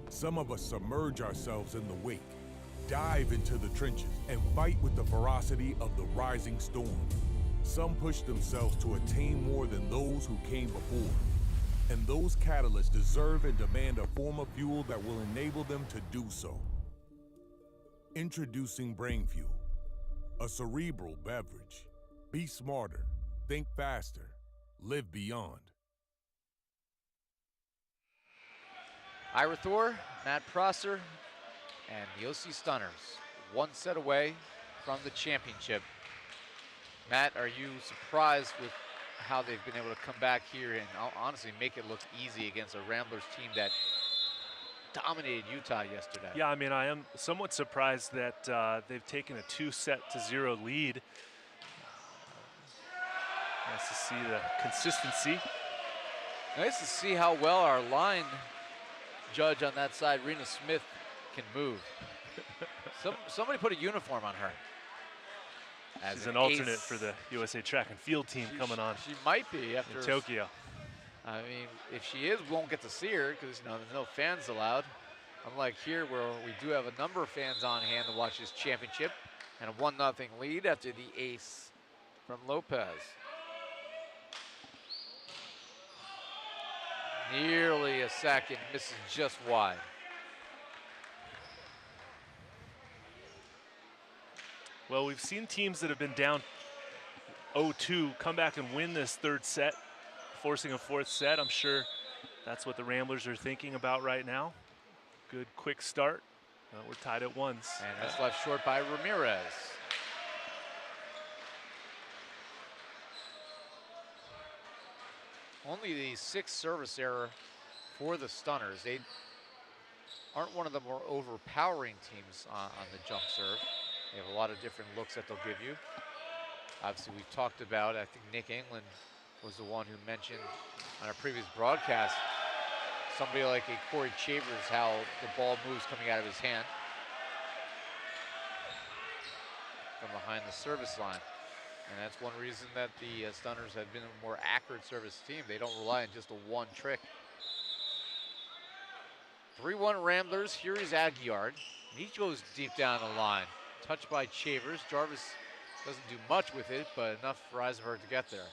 Some of us submerge ourselves in the wake, dive into the trenches, and fight with the ferocity of the rising storm. Some push themselves to attain more than those who came before. And those catalysts deserve and demand a form of fuel that will enable them to do so. Introducing Brain Fuel, a cerebral beverage. Be smarter, think faster, live beyond.
Ira Thor, Matt Prosser, and the OC Stunners, one set away from the championship. Matt, are you surprised with how they've been able to come back here and honestly make it look easy against a Ramblers team that dominated Utah yesterday?
Yeah, I mean, I am somewhat surprised that they've taken a 2-0 lead. Nice to see the consistency.
Nice to see how well our line judge on that side, Rena Smith, can move. Somebody put a uniform on her.
She's an alternate for the USA Track and Field team coming on.
She might be after
in Tokyo.
I mean, if she is, we won't get to see her because there's no fans allowed. Unlike here, where we do have a number of fans on hand to watch this championship, and a 1-0 lead after the ace from Lopez. Nearly a second, misses just wide.
Well, we've seen teams that have been down 0-2 come back and win this third set, forcing a fourth set. I'm sure that's what the Ramblers are thinking about right now. Good quick start. We're tied at 1.
And that's left short by Ramirez. Only the 6th service error for the Stunners. They aren't one of the more overpowering teams on the jump serve. They have a lot of different looks that they'll give you. Obviously, we've talked about, I think Nick England was the one who mentioned on our previous broadcast, somebody like a Corey Chavers, how the ball moves coming out of his hand from behind the service line. And that's one reason that the Stunners have been a more accurate service team. They don't rely on just a one trick. 3-1 Ramblers. Here is Aguiard. And he goes deep down the line. Touched by Chavers. Jarvis doesn't do much with it, but enough for Eisenberg to get there.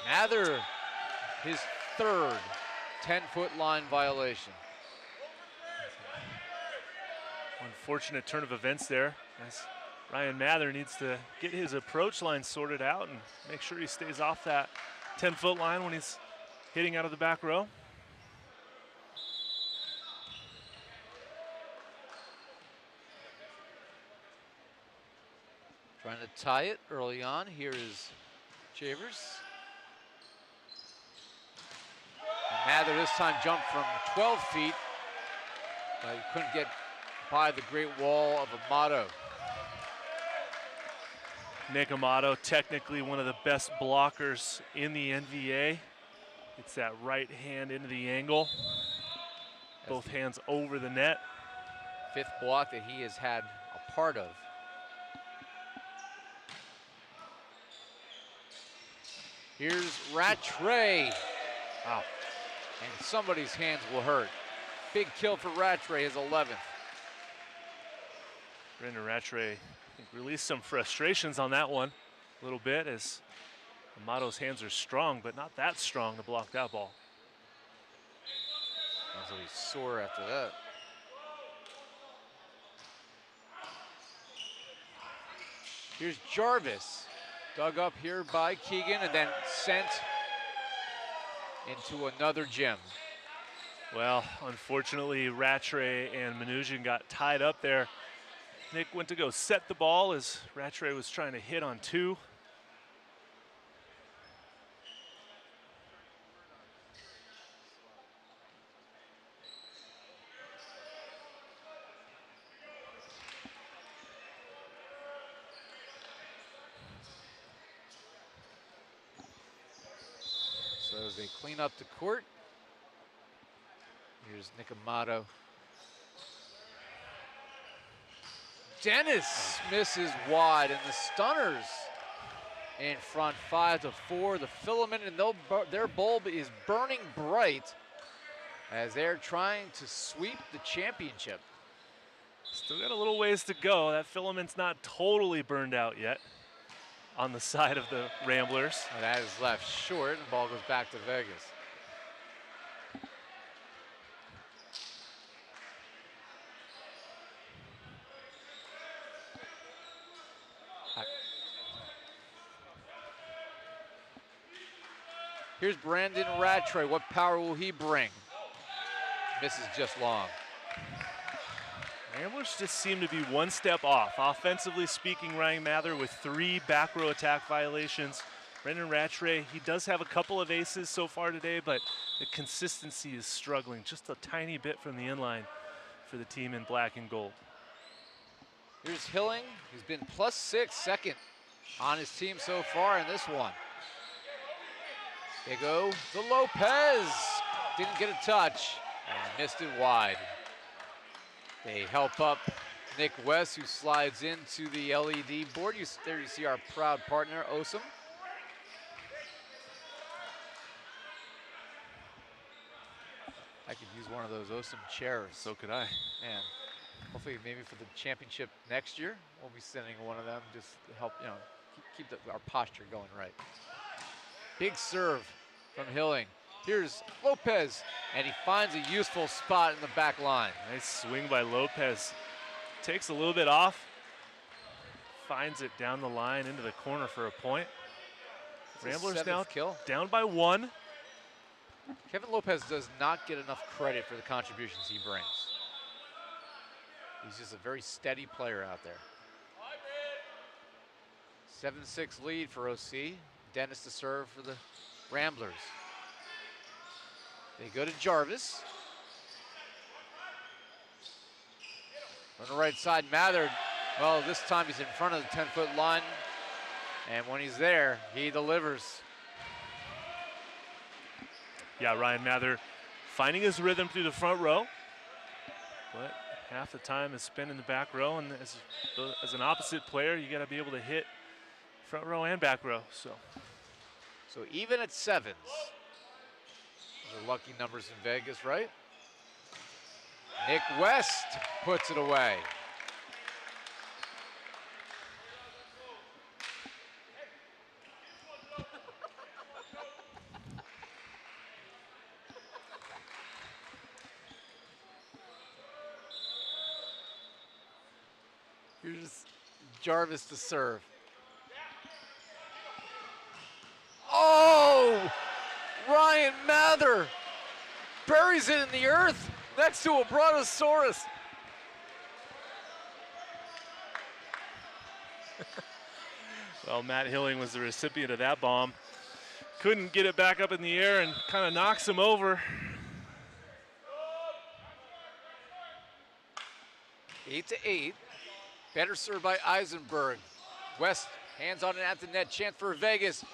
Mather, his third 10-foot line violation.
Unfortunate turn of events there, as Ryan Mather needs to get his approach line sorted out and make sure he stays off that 10-foot line when he's hitting out of the back row.
Trying to tie it early on. Here is Chavers. And Mather this time jumped from 12 feet. But he couldn't get by the great wall of Amato.
Nick Amato, technically one of the best blockers in the NVA. It's that right hand into the angle. Both hands over the net.
5th block that he has had part of. Here's Rattray. Wow. And somebody's hands will hurt. Big kill for Rattray, his 11th.
Brendan Rattray, I think, released some frustrations on that one a little bit, as Amato's hands are strong, but not that strong to block that ball.
So he's sore after that. Here's Jarvis, dug up here by Keegan and then sent into another gem.
Well, unfortunately, Rattray and Mnuchin got tied up there. Nick went to go set the ball as Rattray was trying to hit on 2.
So they clean up the court. Here's Nick Amato. Dennis misses wide, and the Stunners in front 5-4. The filament and their bulb is burning bright as they're trying to sweep the championship.
Still got a little ways to go. That filament's not totally burned out yet on the side of the Ramblers.
And that is left short, and the ball goes back to Vegas. Here's Brandon Rattray. What power will he bring? Misses just long.
Ramblers just seem to be one step off. Offensively speaking, Ryan Mather with 3 back row attack violations. Brendan Rattray, he does have a couple of aces so far today, but the consistency is struggling just a tiny bit from the inline for the team in black and gold.
Here's Hilling, who's been +6, second on his team so far in this one. They go to Lopez. Didn't get a touch and missed it wide. They help up Nick West, who slides into the LED board. There you see our proud partner, Osum. I could use one of those Osum chairs.
So could I.
Man, hopefully maybe for the championship next year, we'll be sending one of them just to help, keep our posture going right. Big serve from Hilling. Here's Lopez, and he finds a useful spot in the back line.
Nice swing by Lopez. Takes a little bit off. Finds it down the line into the corner for a point. Ramblers now down by 1.
Kevin Lopez does not get enough credit for the contributions he brings. He's just a very steady player out there. 7-6 lead for OC. Dennis to serve for the Ramblers. They go to Jarvis. On the right side, Mather, well, this time he's in front of the 10-foot line. And when he's there, he delivers.
Yeah, Ryan Mather finding his rhythm through the front row. But half the time is spent in the back row. And as an opposite player, you got to be able to hit front row and back row.
So even at 7s. Those are lucky numbers in Vegas, right? Nick West puts it away. Here's Jarvis to serve. Oh! Ryan Mather buries it in the earth next to a Brontosaurus.
Well, Matt Hilling was the recipient of that bomb. Couldn't get it back up in the air and kind of knocks him over.
8-8. Better served by Eisenberg. West hands on it at the net. Chance for Vegas.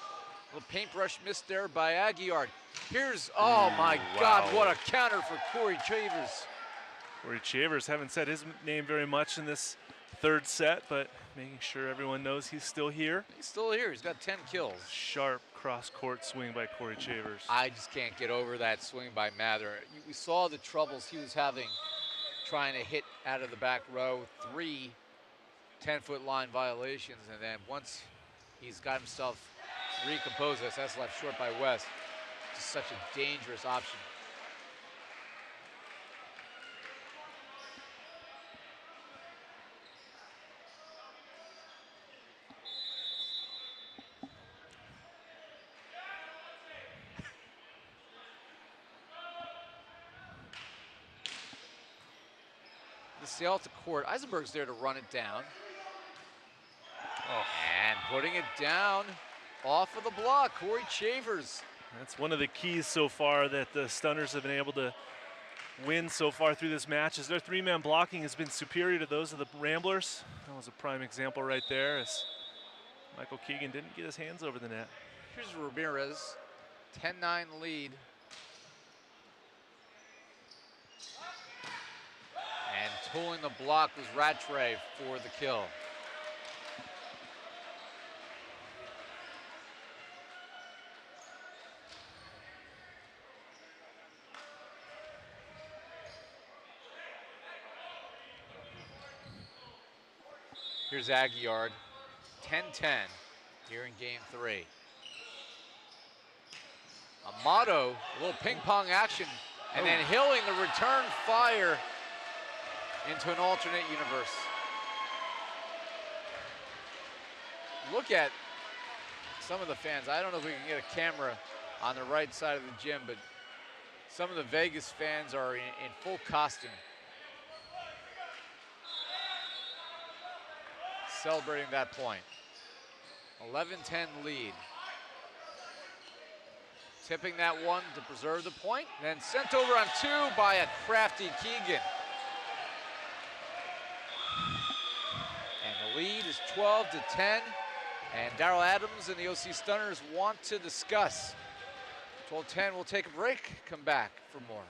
Little paintbrush miss there by Aguiar. Here's, oh my God, what a counter for Corey Chavers.
Corey Chavers, haven't said his name very much in this third set, but making sure everyone knows he's still here.
He's still here. He's got 10 kills.
Sharp cross-court swing by Corey Chavers.
I just can't get over that swing by Mather. We saw the troubles he was having trying to hit out of the back row, 3 10-foot line violations, and then once he's got himself recomposed, that's left short by West. Just such a dangerous option. The sail to court. Eisenberg's there to run it down.
Oh.
And putting it down off of the block, Corey Chavers.
That's one of the keys so far that the Stunners have been able to win so far through this match, is their 3-man blocking has been superior to those of the Ramblers. That was a prime example right there, as Michael Keegan didn't get his hands over the net.
Here's Ramirez, 10-9 lead. And tolling the block was Rattray for the kill. Here's Aguillard, 10-10 here in game 3. Amato, a little ping pong action, and then Hilling the return fire into an alternate universe. Look at some of the fans. I don't know if we can get a camera on the right side of the gym, but some of the Vegas fans are in full costume, celebrating that point. 11-10 lead. Tipping that one to preserve the point, then sent over on 2 by a crafty Keegan. And the lead is 12-10, and Darrell Adams and the OC Stunners want to discuss. 12-10, we'll take a break, come back for more.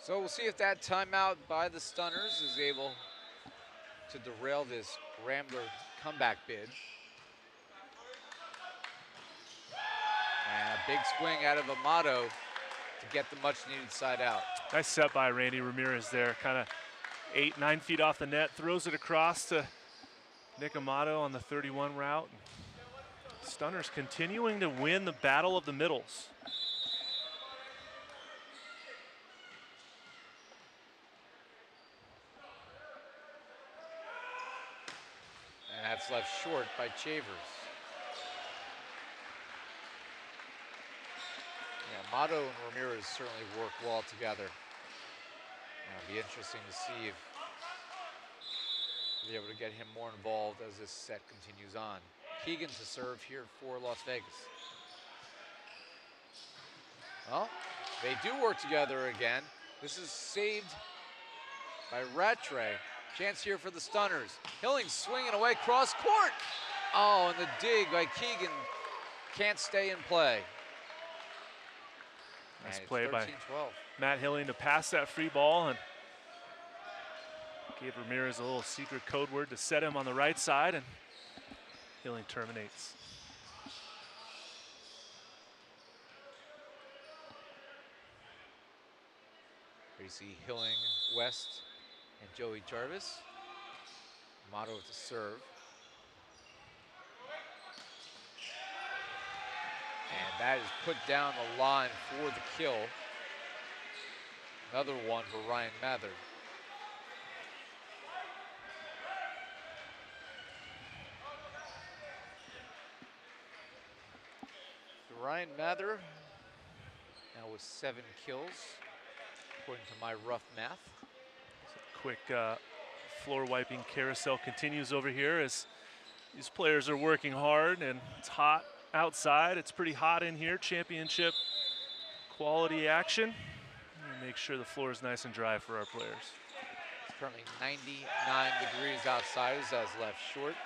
So we'll see if that timeout by the Stunners is able to derail this Rambler comeback bid. And a big swing out of Amato to get the much needed side out.
Nice set by Randy Ramirez there, kind of 8-9 feet off the net, throws it across to Nick Amato on the 31 route. Stunners continuing to win the battle of the middles.
And that's left short by Chavers. Yeah, Amato and Ramirez certainly work well together. It'll be interesting to see if we'll be able to get him more involved as this set continues on. Keegan to serve here for Las Vegas. Well, they do work together again. This is saved by Rattray. Chance here for the Stunners. Hilling swinging away cross court. Oh, and the dig by Keegan can't stay in play.
Nice play by
13-12.
Matt Hilling to pass that free ball and gave Ramirez a little secret code word to set him on the right side, and Hilling terminates.
Here you see Hilling, West, and Joey Jarvis. Amato to serve. And that is put down the line for the kill. Another one for Ryan Mather. So Ryan Mather now with 7 kills, according to my rough math.
Quick floor wiping carousel continues over here as these players are working hard, and it's hot outside. It's pretty hot in here. Championship quality action. And make sure the floor is nice and dry for our players.
It's currently 99 degrees outside as that's left short.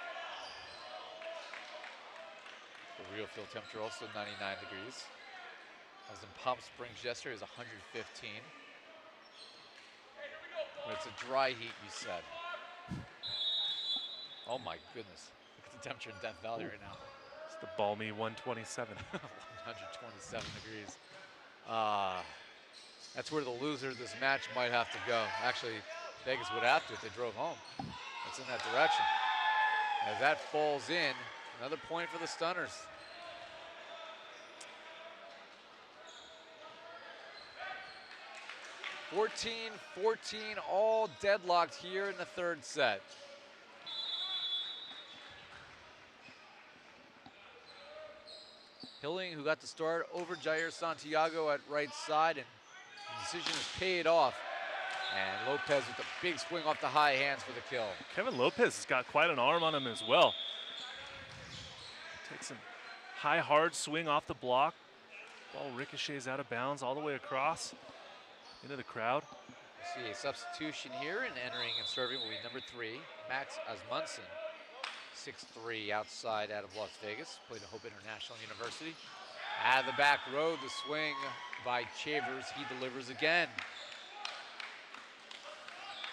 The real field temperature also 99 degrees. I was in Palm Springs yesterday, it was 115. But it's a dry heat, you said. Oh my goodness. Look at the temperature in Death Valley right now.
It's the balmy 127.
127 degrees. That's where the loser of this match might have to go. Actually, Vegas would have to if they drove home. That's in that direction. As that falls in, another point for the Stunners. (14-14), all deadlocked here in the third set. Hilling, who got the start over Jair Santiago at right side, and the decision is paid off. And Lopez with a big swing off the high hands for the kill.
Kevin Lopez has got quite an arm on him as well. Takes some high, hard swing off the block. Ball ricochets out of bounds all the way across into the crowd.
We see a substitution here, and entering and serving will be number 3, Max Asmunsen. 6'3", outside out of Las Vegas, played at Hope International University. Out of the back row, the swing by Chavers, he delivers again.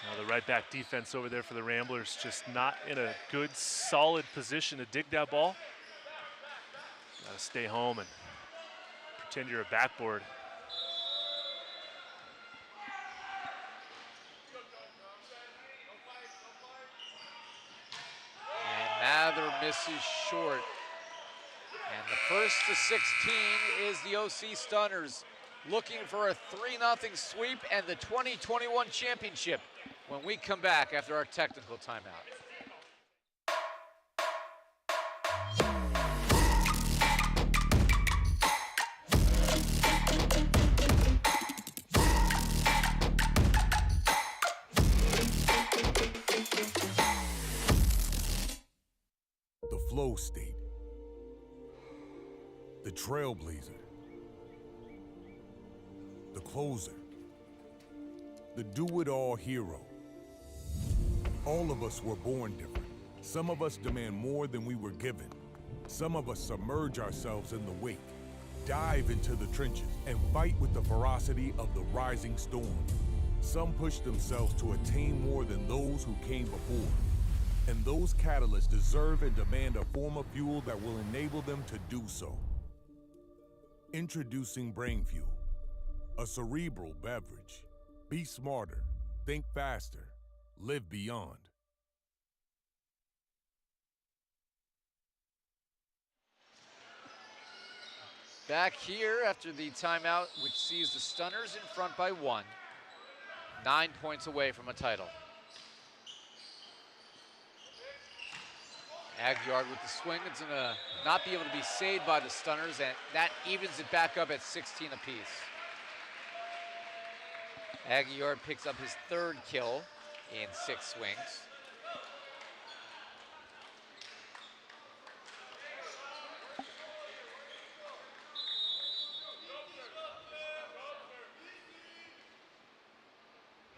Now the right back defense over there for the Ramblers, just not in a good, solid position to dig that ball. Gotta stay home and pretend you're a backboard.
Mather misses short. And the first to 16 is the OC Stunners, looking for a 3-0 sweep and the 2021 championship when we come back after our technical timeout.
The flow state, the trailblazer, the closer, the do-it-all hero. All of us were born different. Some of us demand more than we were given. Some of us submerge ourselves in the wake, dive into the trenches, and fight with the ferocity of the rising storm. Some push themselves to attain more than those who came before. And those catalysts deserve and demand a form of fuel that will enable them to do so. Introducing Brain Fuel, a cerebral beverage. Be smarter, think faster, live beyond.
Back here after the timeout, which sees the Stunners in front by 1. 9 points away from a title. Aguiar with the swing. It's going to not be able to be saved by the Stunners, and that evens it back up at 16 apiece. Aguiar picks up his 3rd kill in 6 swings.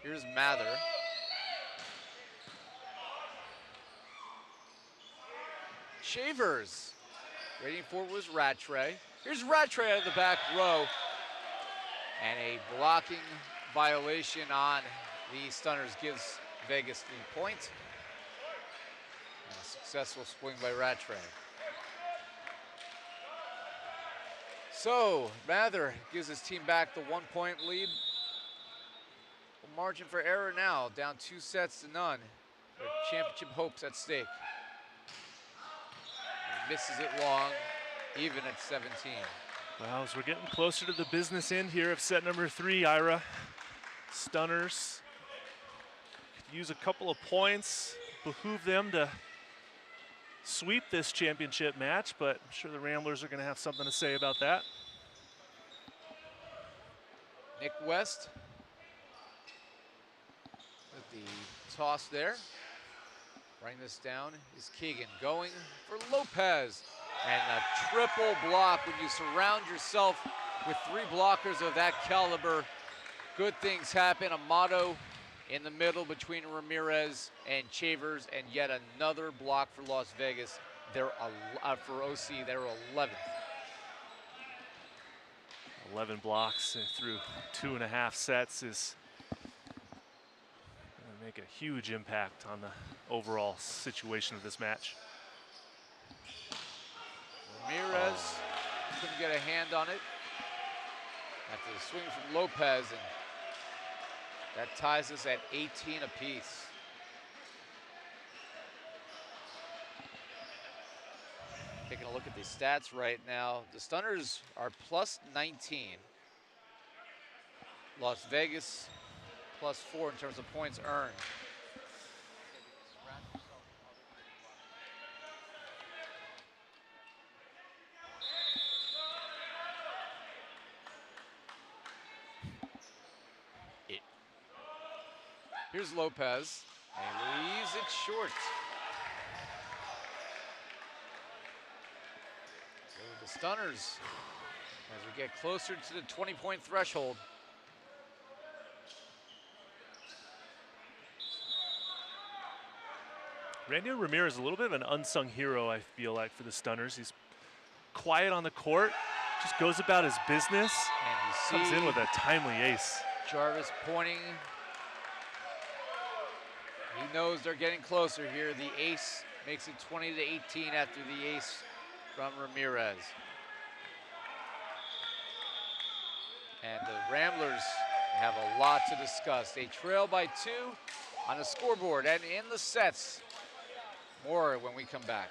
Here's Mather. Shavers. Waiting for it was Rattray. Here's Rattray out of the back row. And a blocking violation on the Stunners gives Vegas the point. And a successful swing by Rattray. So, Mather gives his team back the 1-point lead. Margin for error now, down 2 sets to none. Their championship hopes at stake. He misses it long, even at 17.
Well, as we're getting closer to the business end here of set number 3, Ira, Stunners could use a couple of points, behoove them to sweep this championship match, but I'm sure the Ramblers are going to have something to say about that.
Nick West with the toss there. Bring this down is Keegan going for Lopez. And a triple block. When you surround yourself with 3 blockers of that caliber, good things happen. Amato in the middle between Ramirez and Chavers, and yet another block for Las Vegas. They're for OC, they're 11th.
11 blocks through 2.5 sets is going to make a huge impact on the overall situation of this match.
Ramirez couldn't get a hand on it after the swing from Lopez, and that ties us at 18 apiece. Taking a look at the stats right now, the Stunners are plus 19. Las Vegas plus 4 in terms of points earned. Here's Lopez, and he leaves it short. So the Stunners, as we get closer to the 20-point threshold.
Randy Ramirez is a little bit of an unsung hero, I feel like, for the Stunners. He's quiet on the court, just goes about his business,
and
comes in with a timely ace.
Jarvis pointing. He knows they're getting closer here. The ace makes it 20-18 after the ace from Ramirez. And the Ramblers have a lot to discuss. They trail by 2 on the scoreboard and in the sets. More when we come back.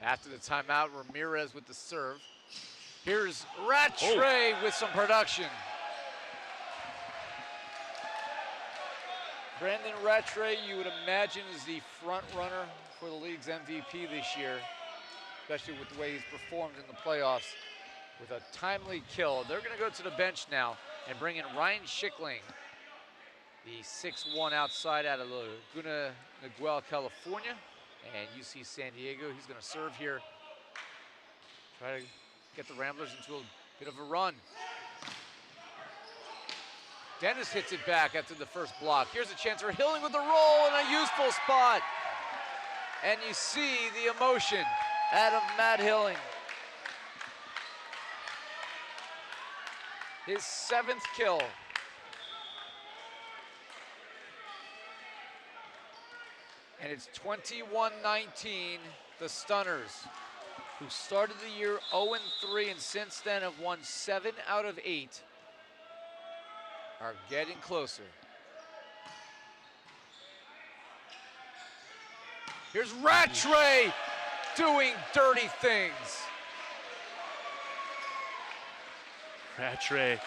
After the timeout, Ramirez with the serve. Here's Rattray with some production. Brandon Rattray, you would imagine, is the front runner for the league's MVP this year, especially with the way he's performed in the playoffs with a timely kill. They're going to go to the bench now and bring in Ryan Schickling, the 6'1" outside out of Laguna Niguel, California. And UC San Diego, he's going to serve here. Try to get the Ramblers into a bit of a run. Dennis hits it back after the first block. Here's a chance for Hilling with the roll in a useful spot. And you see the emotion out of Matt Hilling. His 7th kill. And it's 21-19, the Stunners, who started the year 0-3 and since then have won 7 out of 8, are getting closer. Here's Rattray doing dirty things.
Rattray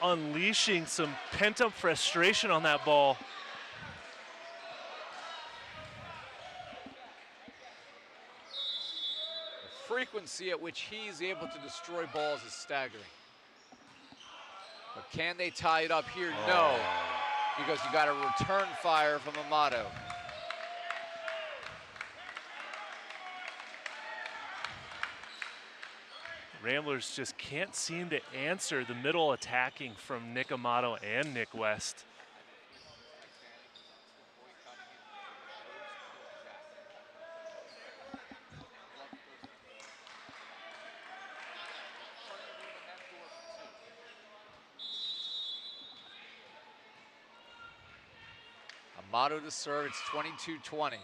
unleashing some pent-up frustration on that ball.
Frequency at which he's able to destroy balls is staggering. But can they tie it up here? No, because you got a return fire from Amato.
Ramblers just can't seem to answer the middle attacking from Nick Amato and Nick West.
Amato to serve, it's 22-20.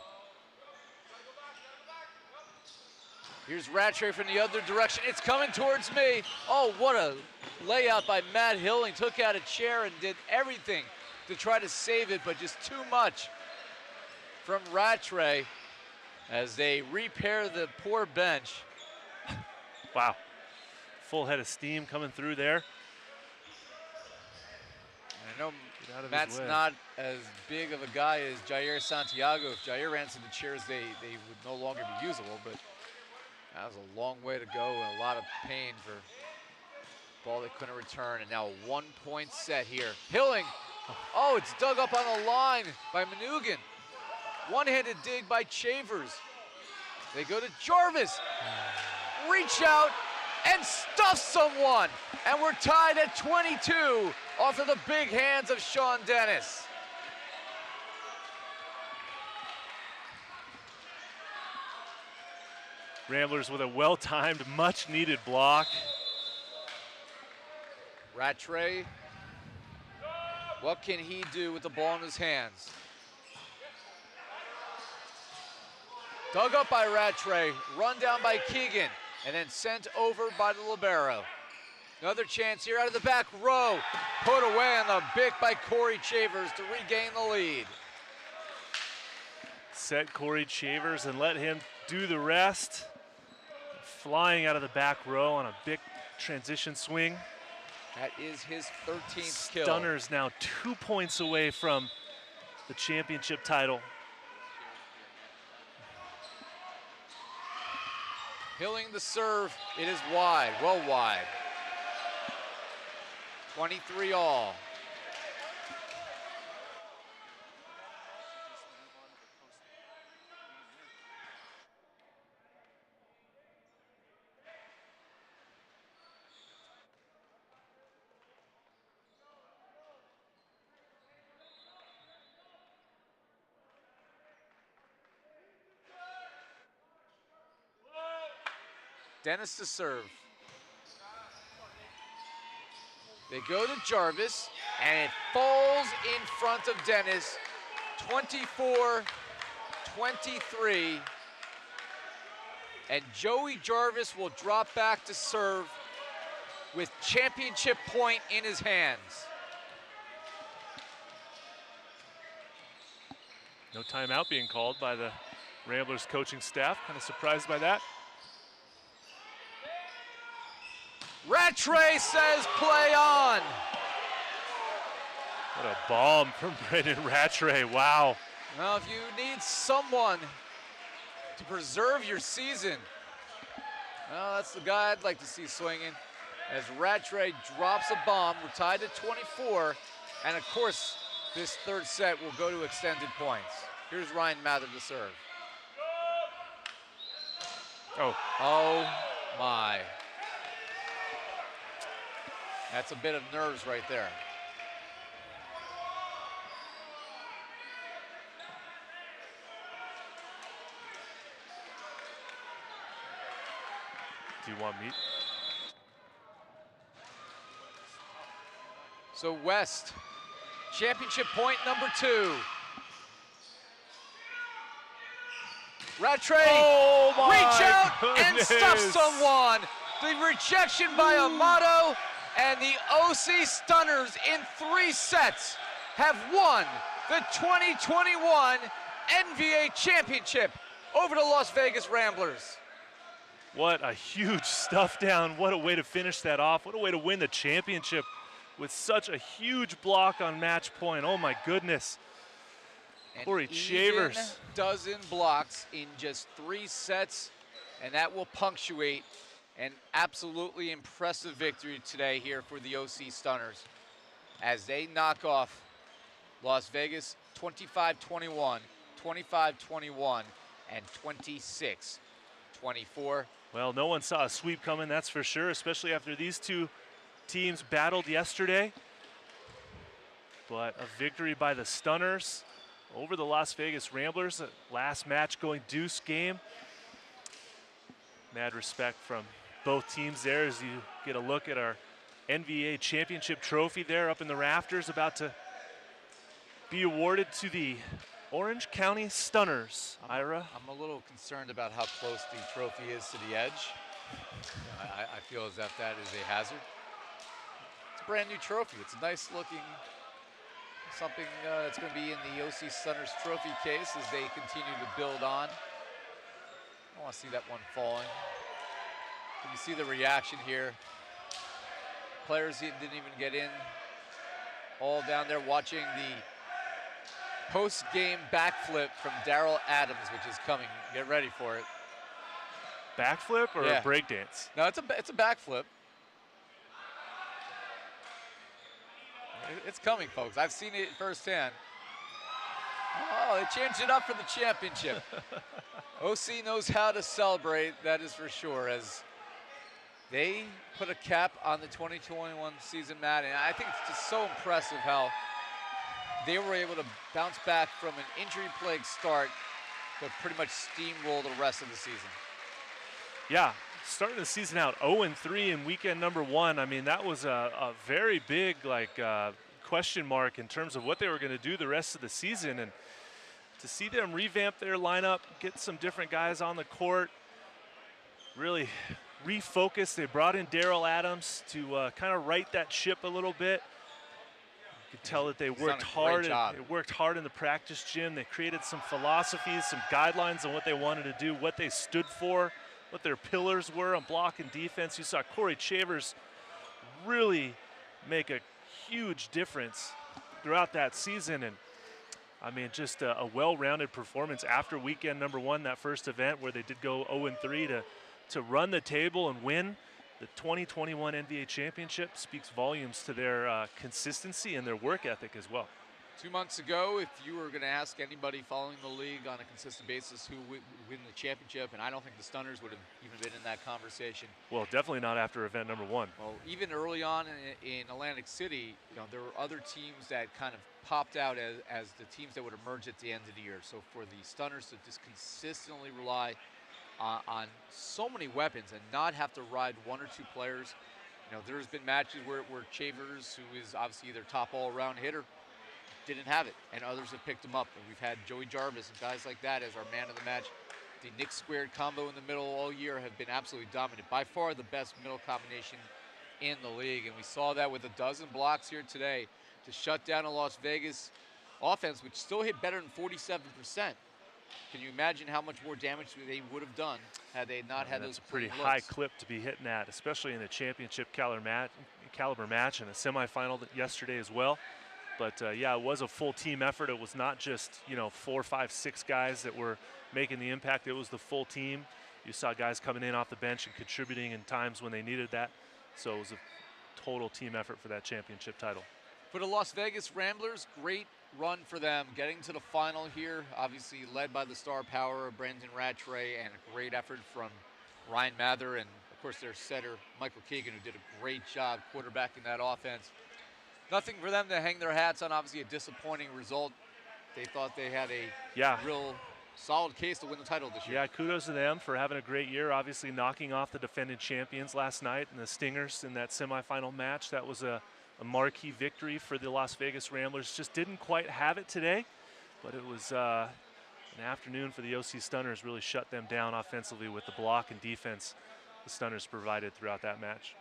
Here's Rattray from the other direction. It's coming towards me. Oh, what a layout by Matt Hilling. Took out a chair and did everything to try to save it, but just too much from Rattray as they repair the poor bench.
Wow. Full head of steam coming through there.
I know Matt's not as big of a guy as Jair Santiago. If Jair ran to the chairs, they would no longer be usable, but that was a long way to go and a lot of pain for a ball they couldn't return. And now a 1-point set here. Hilling, oh, it's dug up on the line by Manoogian. One-handed dig by Chavers. They go to Jarvis. Reach out and stuff someone. And we're tied at 22 off of the big hands of Sean Dennis.
Ramblers with a well-timed, much-needed block.
Rattray, what can he do with the ball in his hands? Dug up by Rattray, run down by Keegan, and then sent over by the libero. Another chance here out of the back row. Put away on the bick by Corey Chavers to regain the lead.
Set Corey Chavers and let him do the rest. Flying out of the back row on a big transition swing.
That is his 13th kill.
Stunner's now 2 points away from the championship title.
Hilling the serve, it is wide, well wide. 23 all. Dennis to serve. They go to Jarvis, and it falls in front of Dennis, 24-23. And Joey Jarvis will drop back to serve with championship point in his hands.
No timeout being called by the Ramblers coaching staff. Kind of surprised by that.
Rattray says play on.
What a bomb from Brendan Rattray, wow.
Well, if you need someone to preserve your season, well, that's the guy I'd like to see swinging. As Rattray drops a bomb, we're tied at 24. And of course, this third set will go to extended points. Here's Ryan Mather to serve. Oh my. That's a bit of nerves right there.
Do you want meat?
So West, championship point number 2. Rattray, reach out and stuff someone. The rejection by Amato, and the OC Stunners in 3 sets have won the 2021 NVA Championship over the Las Vegas Ramblers.
What a huge stuff down. What a way to finish that off. What a way to win the championship with such a huge block on match point. Oh my goodness. Corey Chavers.
Dozen blocks in just 3 sets, and that will punctuate an absolutely impressive victory today here for the OC Stunners. as they knock off Las Vegas 25-21, 25-21, and 26-24.
Well, no one saw a sweep coming, that's for sure, especially after these two teams battled yesterday. But a victory by the Stunners over the Las Vegas Ramblers. Last match going deuce game. Mad respect from both teams there as you get a look at our NVA Championship trophy there up in the rafters, about to be awarded to the Orange County Stunners. Ira?
I'm a little concerned about how close the trophy is to the edge. I feel as if that is a hazard. It's a brand new trophy. It's a nice looking, something that's going to be in the OC Stunners trophy case as they continue to build on. I want to see that one falling. Can you see the reaction here? Players didn't even get in. All down there watching the post-game backflip from Daryl Adams, which is coming. Get ready for it.
Backflip or
Yeah.
a breakdance?
No, it's a backflip. It's coming, folks. I've seen it firsthand. Oh, they changed it up for the championship. OC knows how to celebrate, that is for sure, as they put a cap on the 2021 season, Matt. And I think it's just so impressive how they were able to bounce back from an injury-plagued start to pretty much steamroll the rest of the season.
Yeah, starting the season out 0-3 in weekend number 1. I mean, that was a very big question mark in terms of what they were going to do the rest of the season. And to see them revamp their lineup, get some different guys on the court, really refocus. They brought in Daryl Adams to kind of right that ship a little bit. You could tell that they worked hard. They worked hard in the practice gym. They created some philosophies, some guidelines on what they wanted to do, what they stood for, what their pillars were on block and defense. You saw Corey Chavers really make a huge difference throughout that season. And I mean, just a well-rounded performance after weekend number 1, that first event where they did go 0-3 to run the table and win the 2021 NBA Championship. Speaks volumes to their consistency and their work ethic as well.
2 months ago, if you were going to ask anybody following the league on a consistent basis who would win the championship, and I don't think the Stunners would have even been in that conversation.
Well, definitely not after event number 1.
Well, even early on in Atlantic City, there were other teams that kind of popped out as the teams that would emerge at the end of the year. So for the Stunners to just consistently rely on so many weapons and not have to ride 1 or 2 players, there's been matches where Chavers, who is obviously their top all-around hitter, didn't have it, and others have picked him up. And we've had Joey Jarvis and guys like that as our man of the match. The Nick squared combo in the middle all year have been absolutely dominant. By far the best middle combination in the league, and we saw that with a dozen blocks here today to shut down a Las Vegas offense, which still hit better than 47%. Can you imagine how much more damage they would have done had they not had those
pretty high clip to be hitting at, especially in a championship caliber match and a semifinal yesterday as well. But yeah, it was a full team effort. It was not just 4, 5, 6 guys that were making the impact. It was the full team. You saw guys coming in off the bench and contributing in times when they needed that. So it was a total team effort for that championship title.
For the Las Vegas Ramblers, great run for them, getting to the final here, obviously led by the star power of Brandon Rattray, and a great effort from Ryan Mather, and of course their setter, Michael Keegan, who did a great job quarterbacking that offense. Nothing for them to hang their hats on, obviously a disappointing result. They thought they had a real solid case to win the title this year.
Yeah, kudos to them for having a great year, obviously knocking off the defending champions last night and the Stingers in that semifinal match. That was a marquee victory for the Las Vegas Ramblers. Just didn't quite have it today, but it was an afternoon for the OC Stunners. Really shut them down offensively with the block and defense the Stunners provided throughout that match.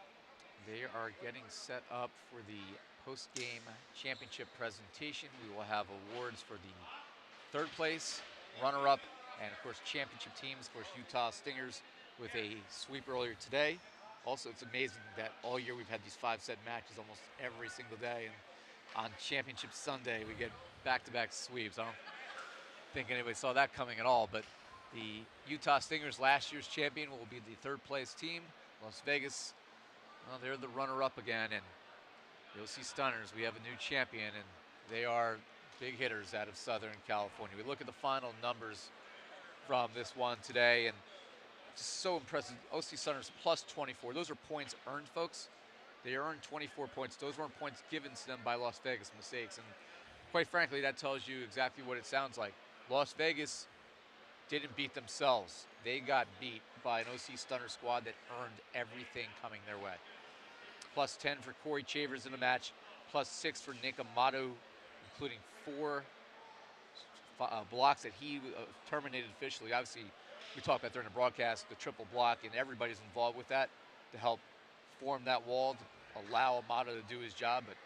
They are getting set up for the post-game championship presentation. We will have awards for the 3rd place, runner-up, and of course championship teams. Of course, Utah Stingers with a sweep earlier today. Also, it's amazing that all year we've had these 5-set matches almost every single day, and on championship Sunday we get back-to-back sweeps. I don't think anybody saw that coming at all, but the Utah Stingers, last year's champion, will be the 3rd place team. Las Vegas, well, they're the runner-up again, and The OC Stunners, we have a new champion, and they are big hitters out of Southern California. We look at the final numbers from this one today, and just so impressive. OC Stunners plus 24. Those are points earned, folks. They earned 24 points. Those weren't points given to them by Las Vegas mistakes. And quite frankly, that tells you exactly what it sounds like. Las Vegas didn't beat themselves. They got beat by an OC Stunner squad that earned everything coming their way. Plus 10 for Corey Chavers in the match. Plus 6 for Nick Amato, including 4 blocks that he terminated officially. Obviously, we talked about during the broadcast, the triple block, and everybody's involved with that to help form that wall, to allow Amato to do his job, but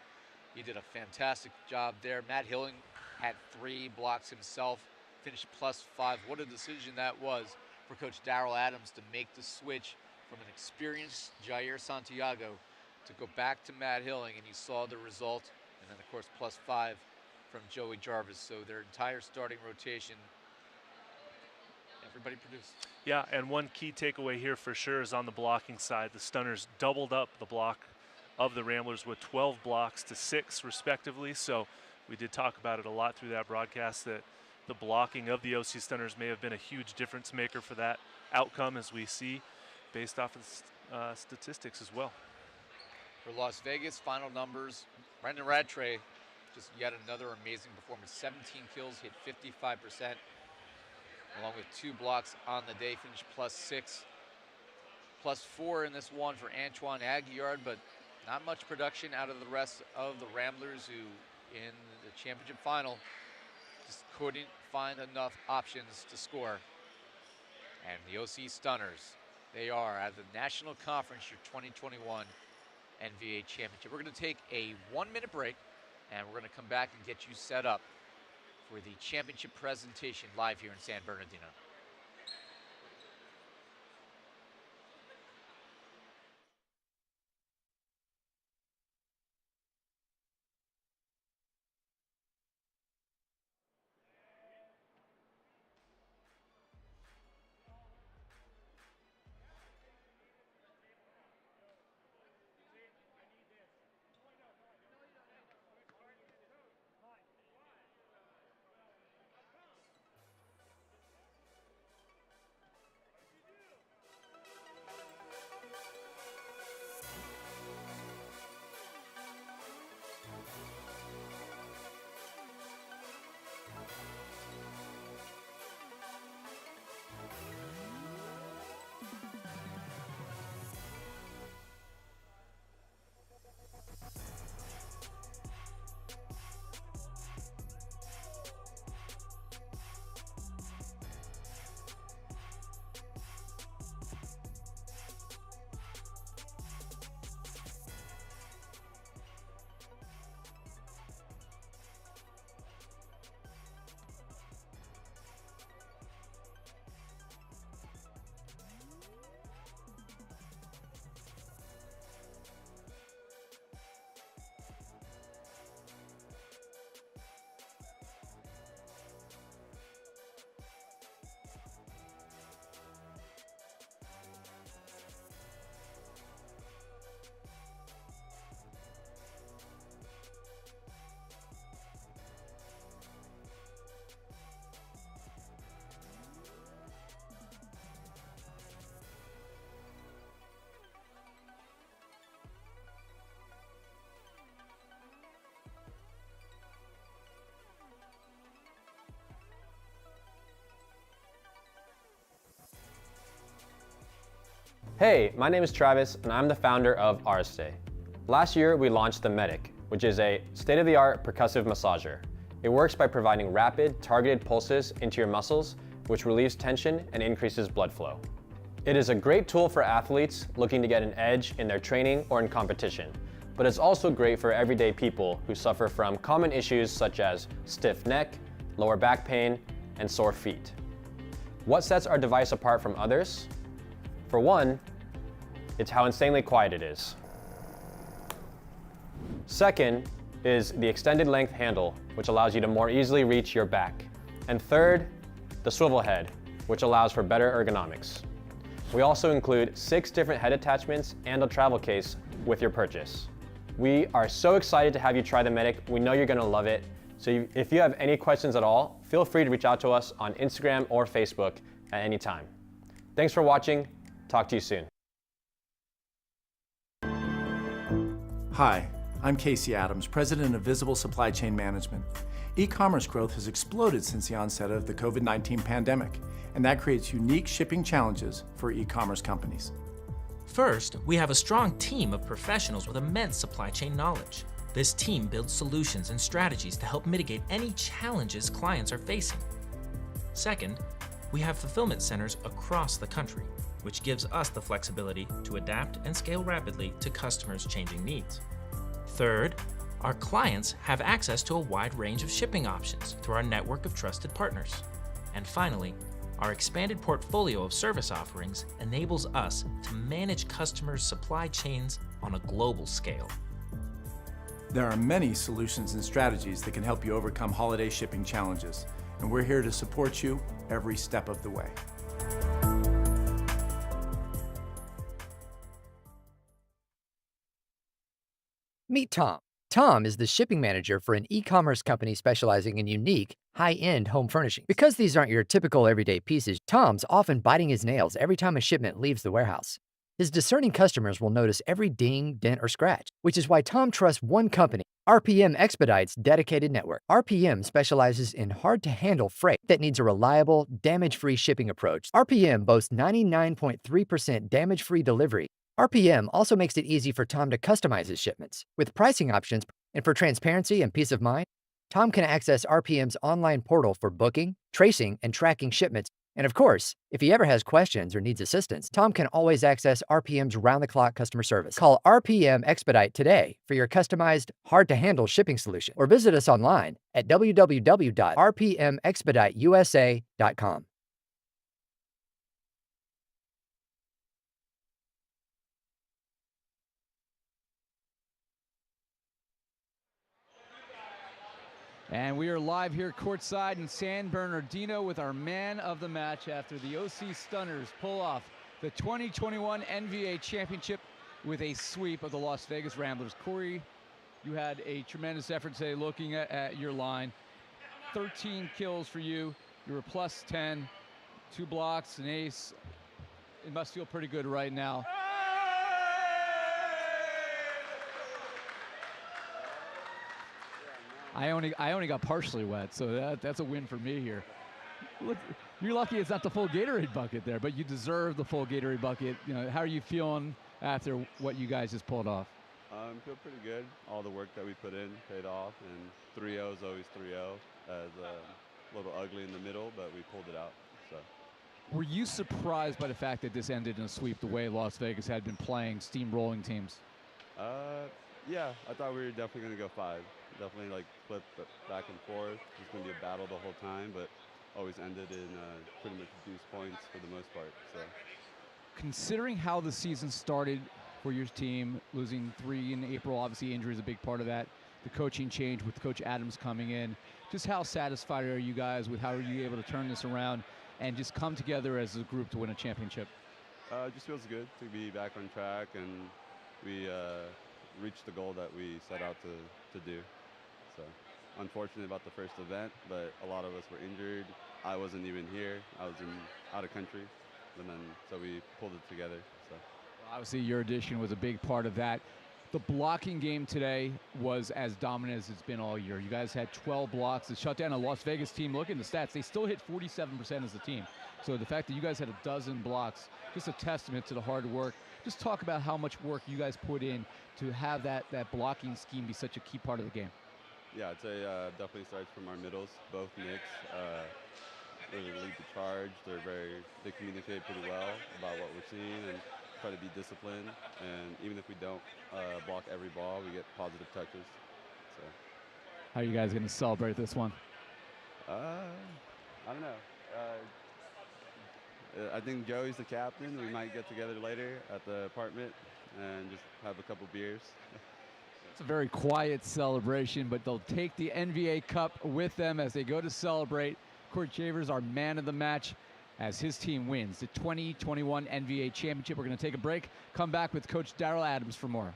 he did a fantastic job there. Matt Hilling had 3 blocks himself, finished plus 5. What a decision that was for Coach Darrell Adams to make the switch from an experienced Jair Santiago to go back to Matt Hilling, and you saw the result. And then, of course, plus 5 from Joey Jarvis. So their entire starting rotation, everybody produced.
Yeah, and one key takeaway here for sure is on the blocking side. The Stunners doubled up the block of the Ramblers with 12 blocks to 6 respectively. So we did talk about it a lot through that broadcast, that the blocking of the OC Stunners may have been a huge difference maker for that outcome, as we see based off of statistics as well.
For Las Vegas, final numbers, Brendan Rattray, just yet another amazing performance. 17 kills, hit 55%, along with 2 blocks on the day, finished plus 6. Plus 4 in this one for Antoine Aguillard, but not much production out of the rest of the Ramblers, who in the championship final just couldn't find enough options to score. And the OC Stunners, they are at the National Conference Year 2021 NVA Championship. We're going to take a 1-minute break, and we're going to come back and get you set up for the championship presentation live here in San Bernardino.
Hey, my name is Travis, and I'm the founder of Arste. Last year, we launched the Medic, which is a state-of-the-art percussive massager. It works by providing rapid, targeted pulses into your muscles, which relieves tension and increases blood flow. It is a great tool for athletes looking to get an edge in their training or in competition, but it's also great for everyday people who suffer from common issues such as stiff neck, lower back pain, and sore feet. What sets our device apart from others? For one, it's how insanely quiet it is. Second is the extended length handle, which allows you to more easily reach your back. And third, the swivel head, which allows for better ergonomics. We also include 6 different head attachments and a travel case with your purchase. We are so excited to have you try the Medic. We know you're gonna love it. So if you have any questions at all, feel free to reach out to us on Instagram or Facebook at any time. Thanks for watching. Talk to you soon.
Hi, I'm Casey Adams, President of Visible Supply Chain Management. E-commerce growth has exploded since the onset of the COVID-19 pandemic, and that creates unique shipping challenges for e-commerce companies.
First, we have a strong team of professionals with immense supply chain knowledge. This team builds solutions and strategies to help mitigate any challenges clients are facing. Second, we have fulfillment centers across the country, which gives us the flexibility to adapt and scale rapidly to customers' changing needs. Third, our clients have access to a wide range of shipping options through our network of trusted partners. And finally, our expanded portfolio of service offerings enables us to manage customers' supply chains on a global scale.
There are many solutions and strategies that can help you overcome holiday shipping challenges, and we're here to support you every step of the way.
Meet Tom. Tom is the shipping manager for an e-commerce company specializing in unique, high-end home furnishing. Because these aren't your typical everyday pieces, Tom's often biting his nails every time a shipment leaves the warehouse. His discerning customers will notice every ding, dent, or scratch, which is why Tom trusts one company, RPM Expedite's dedicated network. RPM specializes in hard-to-handle freight that needs a reliable, damage-free shipping approach. RPM boasts 99.3% damage-free delivery. RPM also makes it easy for Tom to customize his shipments. With pricing options and for transparency and peace of mind, Tom can access RPM's online portal for booking, tracing, and tracking shipments. And of course, if he ever has questions or needs assistance, Tom can always access RPM's round-the-clock customer service. Call RPM Expedite today for your customized, hard-to-handle shipping solution, or visit us online at www.rpmexpediteusa.com.
And we are live here courtside in San Bernardino with our man of the match after the OC Stunners pull off the 2021 NVA Championship with a sweep of the Las Vegas Ramblers. Corey, you had a tremendous effort today looking at your line. 13 kills for you. You were plus 10, 2 blocks, an ace. It must feel pretty good right now. I only got partially wet, so that's a win for me here. Look, you're lucky it's not the full Gatorade bucket there, but you deserve the full Gatorade bucket. You know, how are you feeling after what you guys just pulled off?
I feel pretty good. All the work that we put in paid off, and 3-0 is always 3-0. As a little ugly in the middle, but we pulled it out. So.
Were you surprised by the fact that this ended in a sweep the way Las Vegas had been playing steamrolling teams?
Yeah, I thought we were definitely going to go 5. Definitely like flip back and forth. It was going to be a battle the whole time, but always ended in pretty much deuce points for the most part. So,
considering how the season started for your team, losing 3 in April, obviously injury is a big part of that. The coaching change with Coach Adams coming in. Just how satisfied are you guys with how are you able to turn this around and just come together as a group to win a championship?
It just feels good to be back on track, and we reached the goal that we set out to do. So, unfortunate about the first event, but a lot of us were injured. I wasn't even here. I was out of country, and then so we pulled it together. So,
obviously, your addition was a big part of that. The blocking game today was as dominant as it's been all year. You guys had 12 blocks to shut down a Las Vegas team. Look at the stats. They still hit 47% as a team. So the fact that you guys had 12 blocks, just a testament to the hard work. Just talk about how much work you guys put in to have that blocking scheme be such a key part of the game.
Yeah, I'd say definitely starts from our middles. Both Knicks really lead the charge. They communicate pretty well about what we're seeing and try to be disciplined. And even if we don't block every ball, we get positive touches. So,
how are you guys going to celebrate this one?
I don't know. I think Joey's the captain. We might get together later at the apartment and just have a couple beers.
It's a very quiet celebration, but they'll take the NVA Cup with them as they go to celebrate. Corey Chavers, our man of the match, as his team wins the 2021 NVA Championship. We're going to take a break, come back with Coach Daryl Adams for more.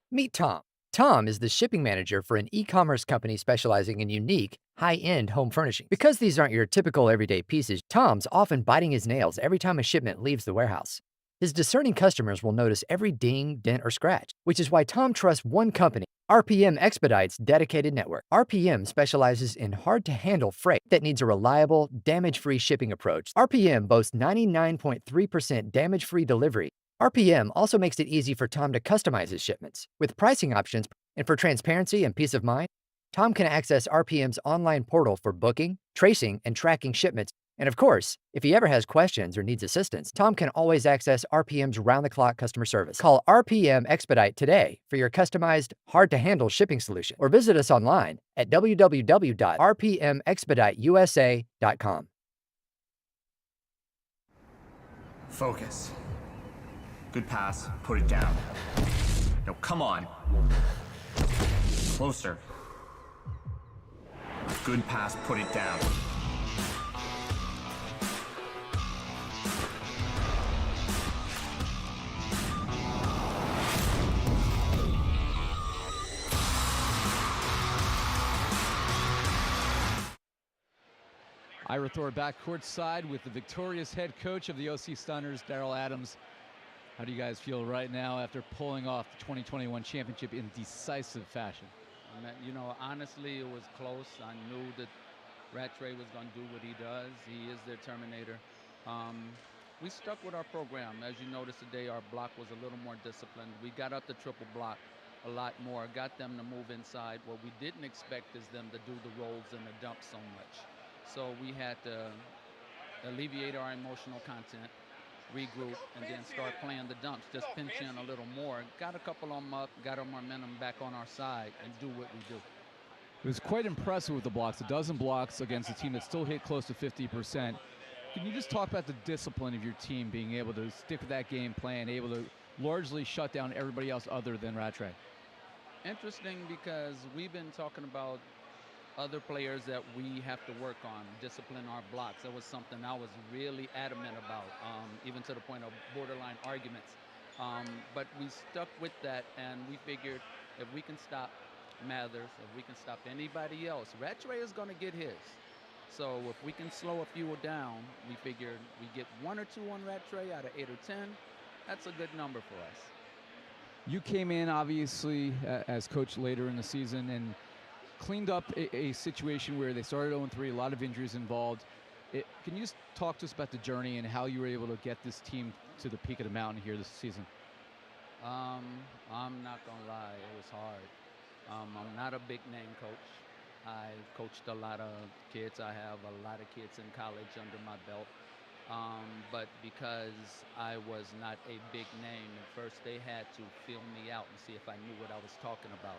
Meet Tom. Tom is the shipping manager for an e-commerce company specializing in unique, high-end home furnishings. Because these aren't your typical everyday pieces, Tom's often biting his nails every time a shipment leaves the warehouse. His discerning customers will notice every ding, dent, or scratch, which is why Tom trusts one company, RPM Expedite's dedicated network. RPM specializes in hard-to-handle freight that needs a reliable, damage-free shipping approach. RPM boasts 99.3% damage-free delivery. RPM also makes it easy for Tom to customize his shipments. With pricing options, and for transparency and peace of mind, Tom can access RPM's online portal for booking, tracing, and tracking shipments. And of course, if he ever has questions or needs assistance, Tom can always access RPM's round-the-clock customer service. Call RPM Expedite today for your customized, hard-to-handle shipping solution, or visit us online at www.rpmexpediteusa.com.
Focus. Good pass. Put it down. No, come on. Closer. Good pass. Put it down.
Ira Thor back courtside with the victorious head coach of the OC Stunners, Daryl Adams. How do you guys feel right now after pulling off the 2021 championship in decisive fashion?
You know, honestly, it was close. I knew that Rattray was going to do what he does. He is their Terminator. We stuck with our program. As you noticed today, our block was a little more disciplined. We got up the triple block a lot more, got them to move inside. What we didn't expect is them to do the rolls and the dumps so much. So we had to alleviate our emotional content, regroup, and then start playing the dumps. Just pinch in a little more. Got a couple of them up, got our momentum back on our side, and do what we do.
It was quite impressive with the blocks. A dozen blocks against a team that still hit close to 50%. Can you just talk about the discipline of your team being able to stick with that game plan, able to largely shut down everybody else other than Rattray?
Interesting, because we've been talking about other players that we have to work on, discipline our blocks. That was something I was really adamant about, even to the point of borderline arguments. But we stuck with that, and we figured if we can stop Mathers, if we can stop anybody else, Rattray is going to get his. So if we can slow a few down, we figured we get 1 or 2 on Rattray out of 8 or 10. That's a good number for us.
You came in, obviously, as coach later in the season and cleaned up a situation where they started 0-3, a lot of injuries involved. Can you just talk to us about the journey and how you were able to get this team to the peak of the mountain here this season?
I'm not going to lie, it was hard. I'm not a big-name coach. I coached a lot of kids. I have a lot of kids in college under my belt. But because I was not a big name, at first they had to feel me out and see if I knew what I was talking about.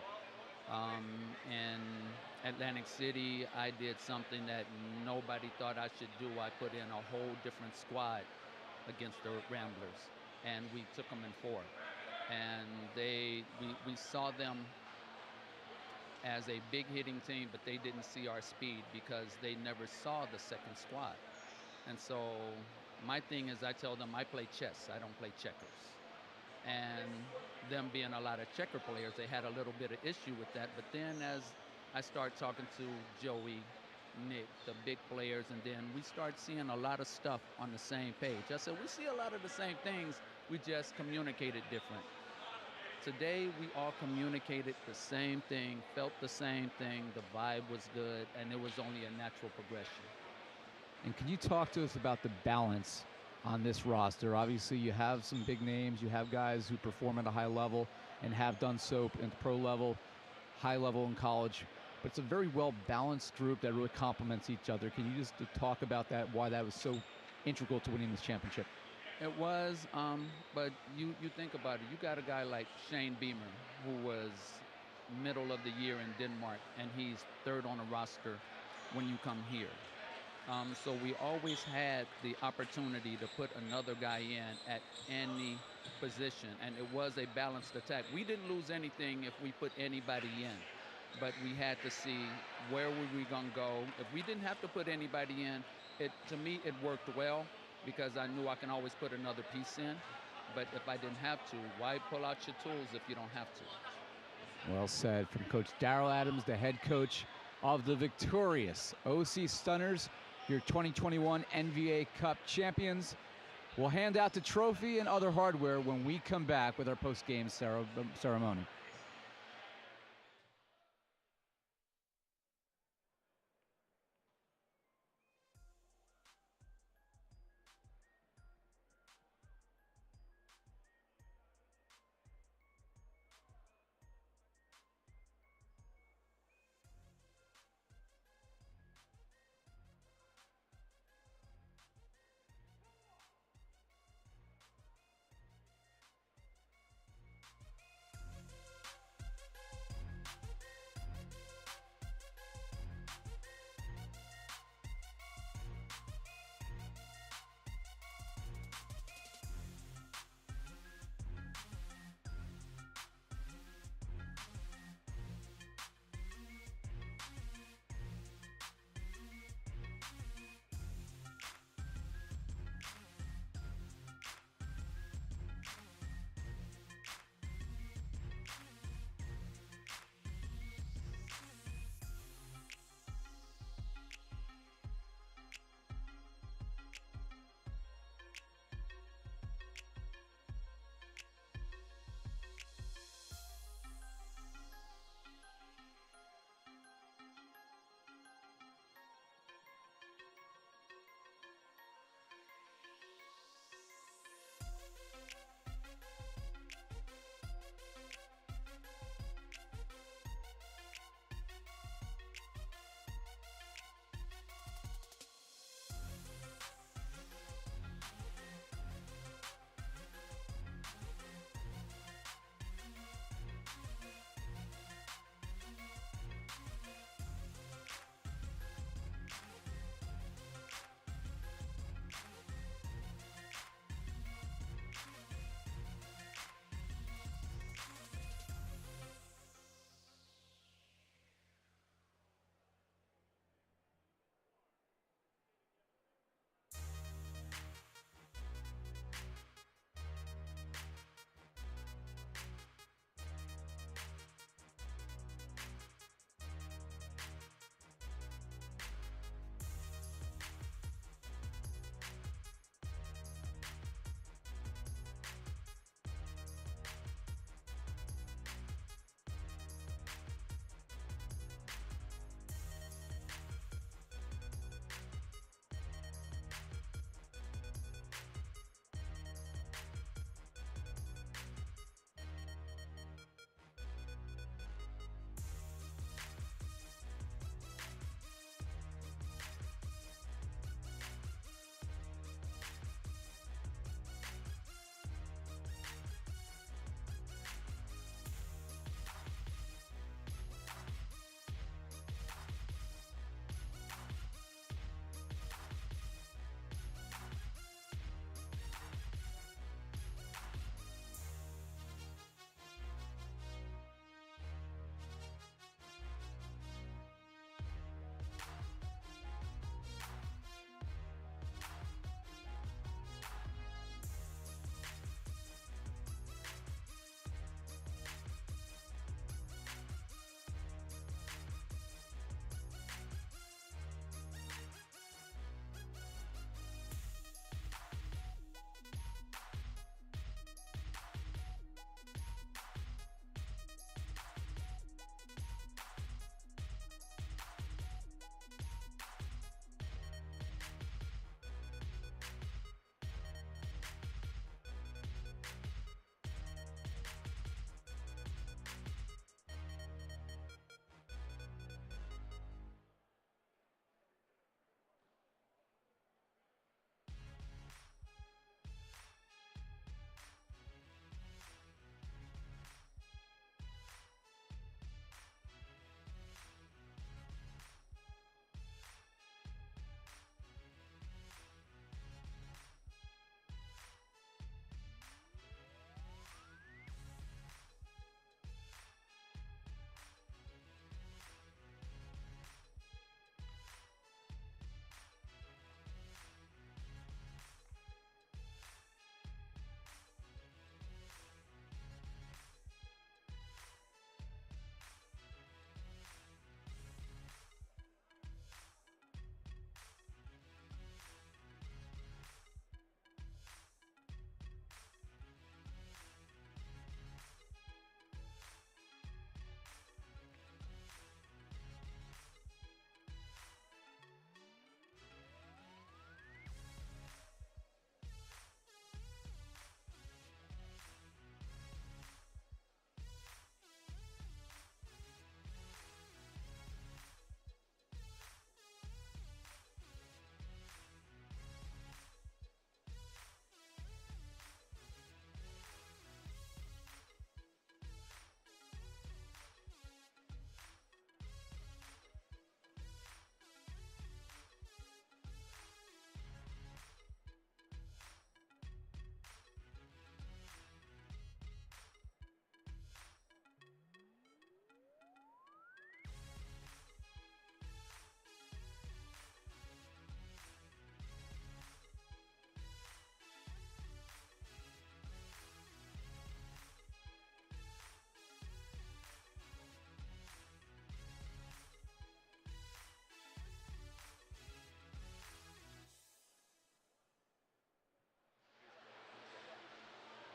In Atlantic City, I did something that nobody thought I should do. I put in a whole different squad against the Ramblers, and we took them in 4. And we saw them as a big hitting team, but they didn't see our speed because they never saw the second squad. And so my thing is, I tell them I play chess, I don't play checkers. And them being a lot of checker players, they had a little bit of issue with that. But then as I start talking to Joey, Nick, the big players, and then we start seeing a lot of stuff on the same page. I said, we see a lot of the same things, we just communicated different. Today, we all communicated the same thing, felt the same thing, the vibe was good, and it was only a natural progression.
And can you talk to us about the balance on this roster? Obviously, you have some big names. You have guys who perform at a high level and have done so in the pro level, high level in college. But it's a very well-balanced group that really complements each other. Can you just talk about that, why that was so integral to winning this championship?
It was, but you think about it. You got a guy like Shane Beamer, who was middle of the year in Denmark, and he's 3rd on the roster when you come here. So we always had the opportunity to put another guy in at any position, and it was a balanced attack. We didn't lose anything if we put anybody in, but we had to see where were we going to go. If we didn't have to put anybody in, to me, it worked well because I knew I can always put another piece in. But if I didn't have to, why pull out your tools if you don't have to?
Well said from Coach Darrell Adams, the head coach of the victorious OC Stunners, your 2021 NVA Cup champions. We'll hand out the trophy and other hardware when we come back with our post-game ceremony.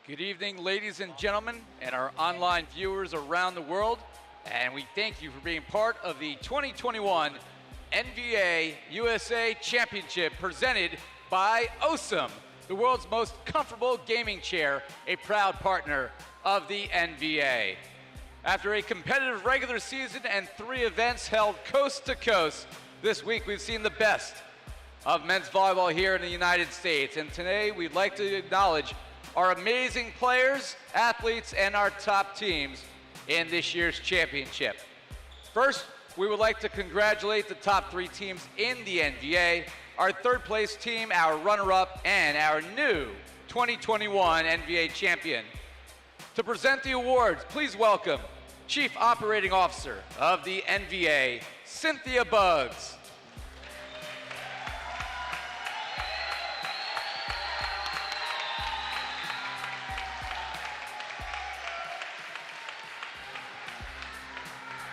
Good evening, ladies and gentlemen, and our online viewers around the world. And we thank you for being part of the 2021 NVA USA Championship presented by OSM, the world's most comfortable gaming chair, a proud partner of the NVA. After a competitive regular season and 3 events held coast to coast, this week we've seen the best of men's volleyball here in the United States. And today we'd like to acknowledge our amazing players, athletes, and our top teams in this year's championship. First, we would like to congratulate the top 3 teams in the NVA, our 3rd place team, our runner-up, and our new 2021 NVA champion. To present the awards, please welcome Chief Operating Officer of the NVA, Cynthia Buggs.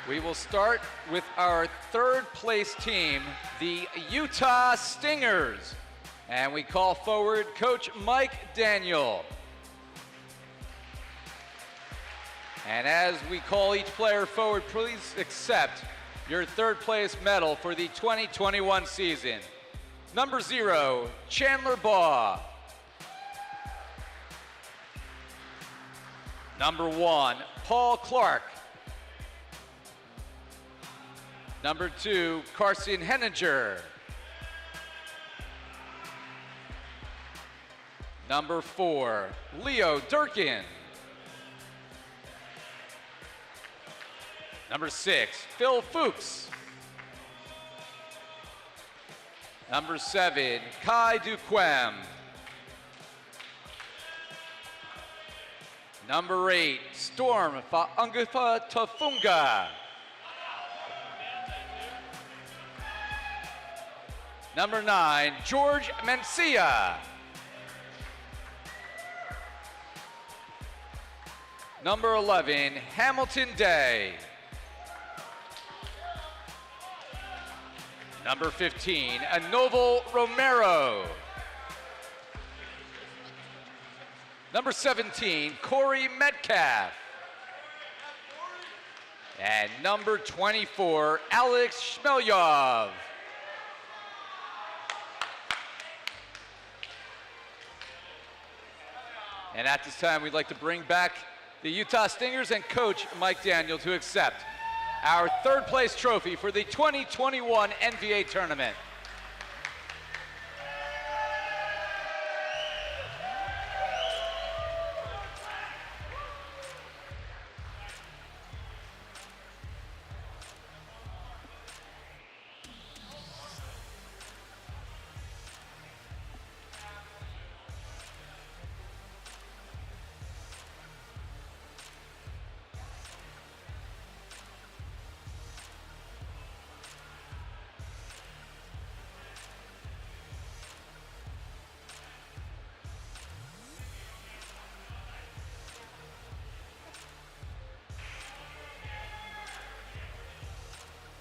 We will start with our 3rd place team, the Utah Stingers. And we call forward Coach Mike Daniel. And as we call each player forward, please accept your 3rd place medal for the 2021 season. Number 0, Chandler Baugh. Number 1, Paul Clark. Number 2, Carson Henninger. Number 4, Leo Durkin. Number 6, Phil Fuchs. Number 7, Kai Duquem. Number 8, Storm Fa'ungufa Tafunga. Number 9, George Mencia. Number 11, Hamilton Day. Number 15, Anoval Romero. Number 17, Corey Metcalf. And number 24, Alex Shmelyov. And at this time, we'd like to bring back the Utah Stingers and Coach Mike Daniel to accept our 3rd place trophy for the 2021 NVA tournament.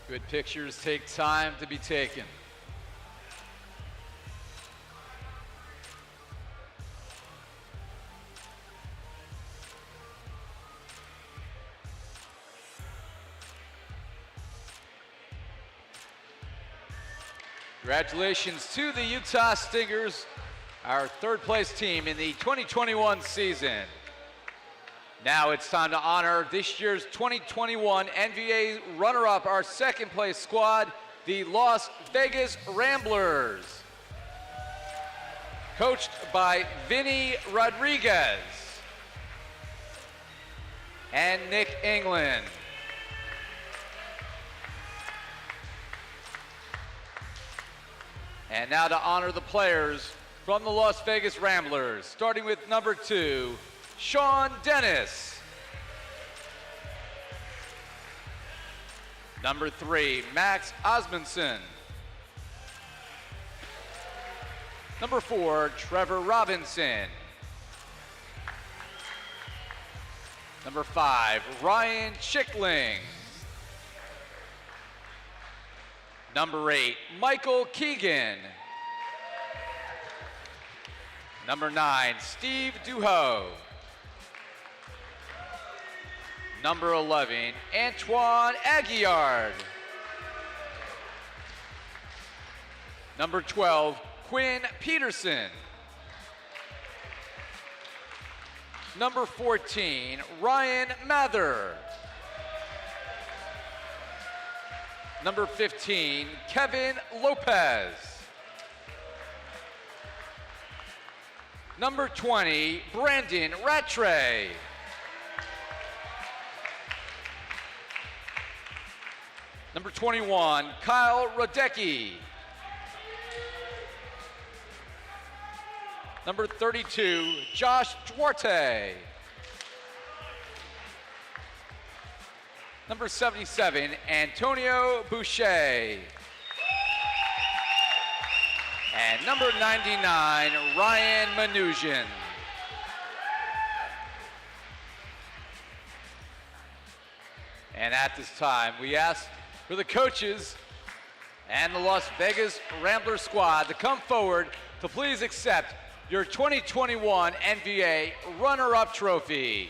Good pictures take time to be taken. Congratulations to the Utah Stingers, our 3rd place team in the 2021 season. Now it's time to honor this year's 2021 NVA runner-up, our 2nd place squad, the Las Vegas Ramblers. Coached by Vinny Rodriguez and Nick England. And now to honor the players from the Las Vegas Ramblers, starting with number 2, Sean Dennis. Number 3, Max Osmundson. Number 4, Trevor Robinson. Number 5, Ryan Schickling. Number 8, Michael Keegan. Number 9, Steve Duho. Number 11, Antoine Aguillard. Number 12, Quinn Peterson. Number 14, Ryan Mather. Number 15, Kevin Lopez. Number 20, Brandon Rattray. Number 21, Kyle Radecki. Number 32, Josh Duarte. Number 77, Antonio Boucher. And number 99, Ryan Manoujian. And at this time, we ask for the coaches and the Las Vegas Ramblers squad to come forward to please accept your 2021 NVA runner-up trophy.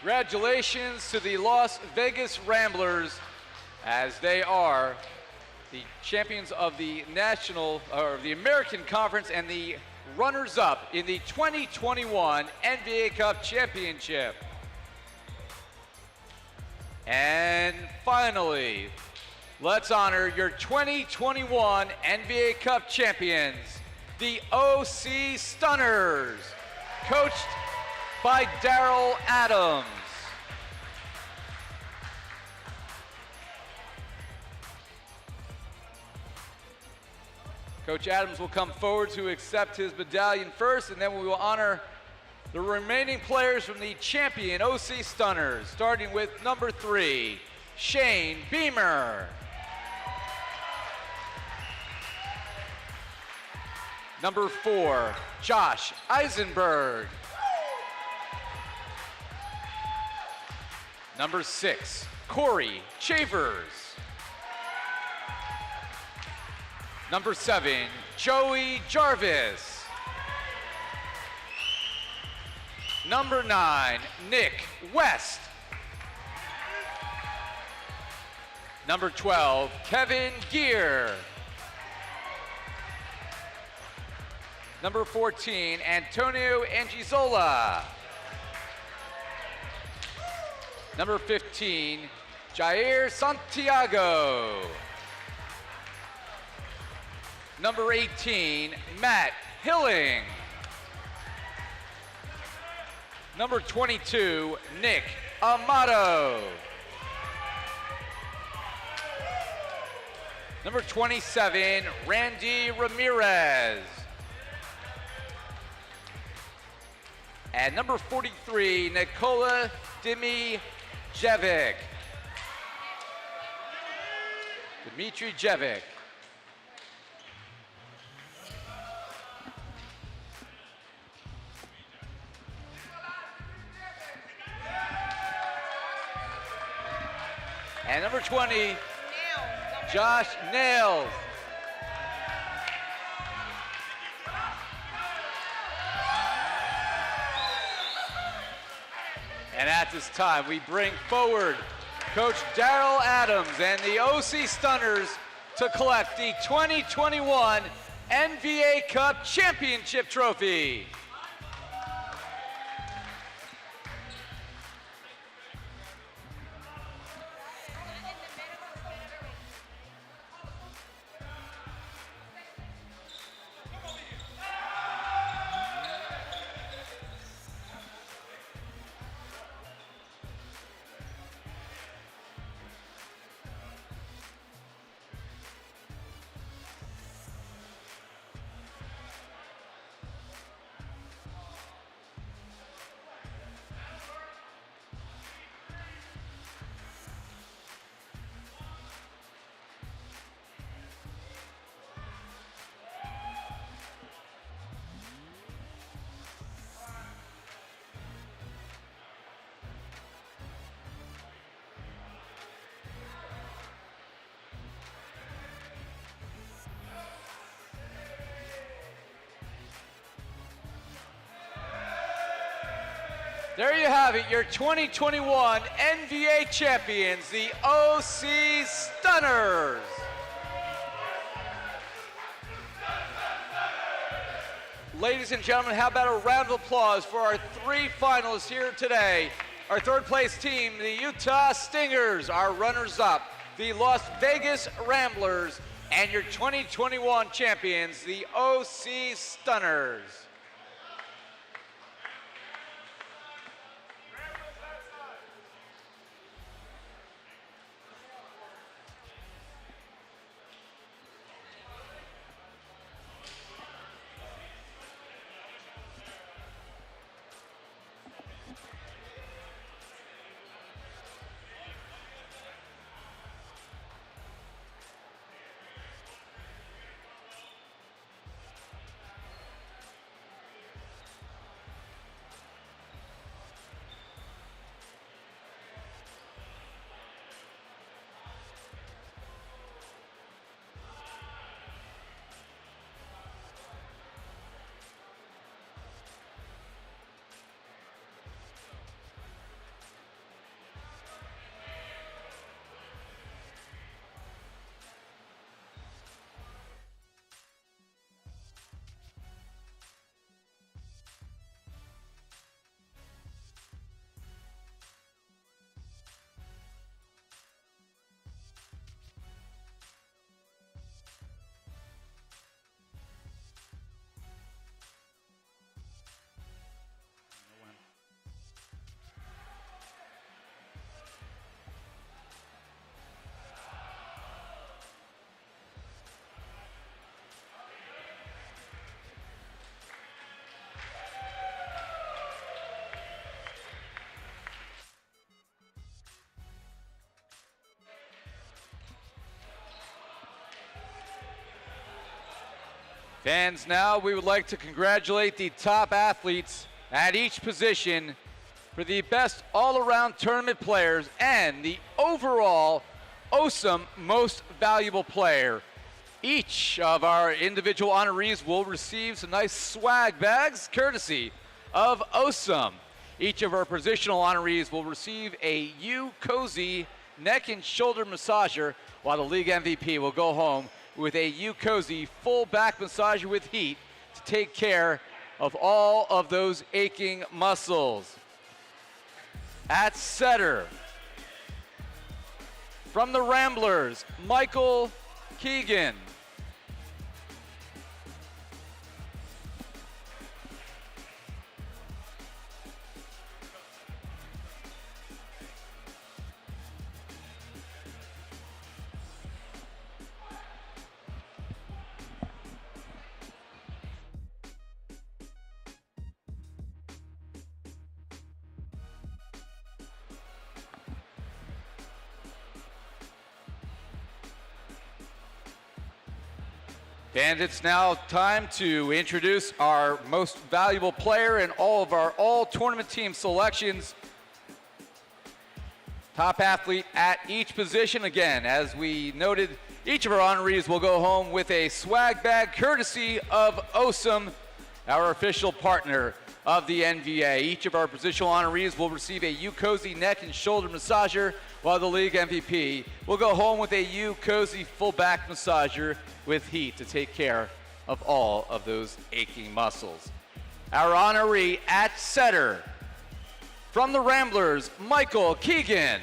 Congratulations to the Las Vegas Ramblers, as they are the champions of the national, or the American Conference, and the runners-up in the 2021 NVA Cup Championship. And finally, let's honor your 2021 NVA Cup champions, the OC Stunners, coached by Daryl Adams. Coach Adams will come forward to accept his medallion first, and then we will honor the remaining players from the champion OC Stunners, starting with number 3, Shane Beamer. Number 4, Josh Eisenberg. Number 6, Corey Chavers. Number 7, Joey Jarvis. Number 9, Nick West. Number 12, Kevin Gear. Number 14, Antonio Angizola. Number 15, Jair Santiago. Number 18, Matt Hilling. Number 22, Nick Amato. Number 27, Randy Ramirez. And number 43, Nikola Dimijevic. Dmitry Jevic. And number 20, Josh Nails. And at this time, we bring forward Coach Daryl Adams and the OC Stunners to collect the 2021 NVA Cup Championship Trophy. There you have it, your 2021 NVA champions, the OC Stunners. Ladies and gentlemen, how about a round of applause for our 3 finalists here today. Our 3rd place team, the Utah Stingers, our runners-up, the Las Vegas Ramblers, and your 2021 champions, the OC Stunners. Fans, now we would like to congratulate the top athletes at each position for the best all-around tournament players and the overall OSUM Most Valuable Player. Each of our individual honorees will receive some nice swag bags courtesy of OSUM. Each of our positional honorees will receive a U-Cozy neck and shoulder massager, while the league MVP will go home with a U-Cozy full back massager with heat to take care of all of those aching muscles. At setter, from the Ramblers, Michael Keegan. And it's now time to introduce our most valuable player in all of our all-tournament team selections. Top athlete at each position. Again, as we noted, each of our honorees will go home with a swag bag courtesy of OSUM, our official partner of the NVA. Each of our positional honorees will receive a U-Cozy neck and shoulder massager, while the league MVP will go home with a U-Cozy full back massager with heat to take care of all of those aching muscles. Our honoree at setter, from the Ramblers, Michael Keegan.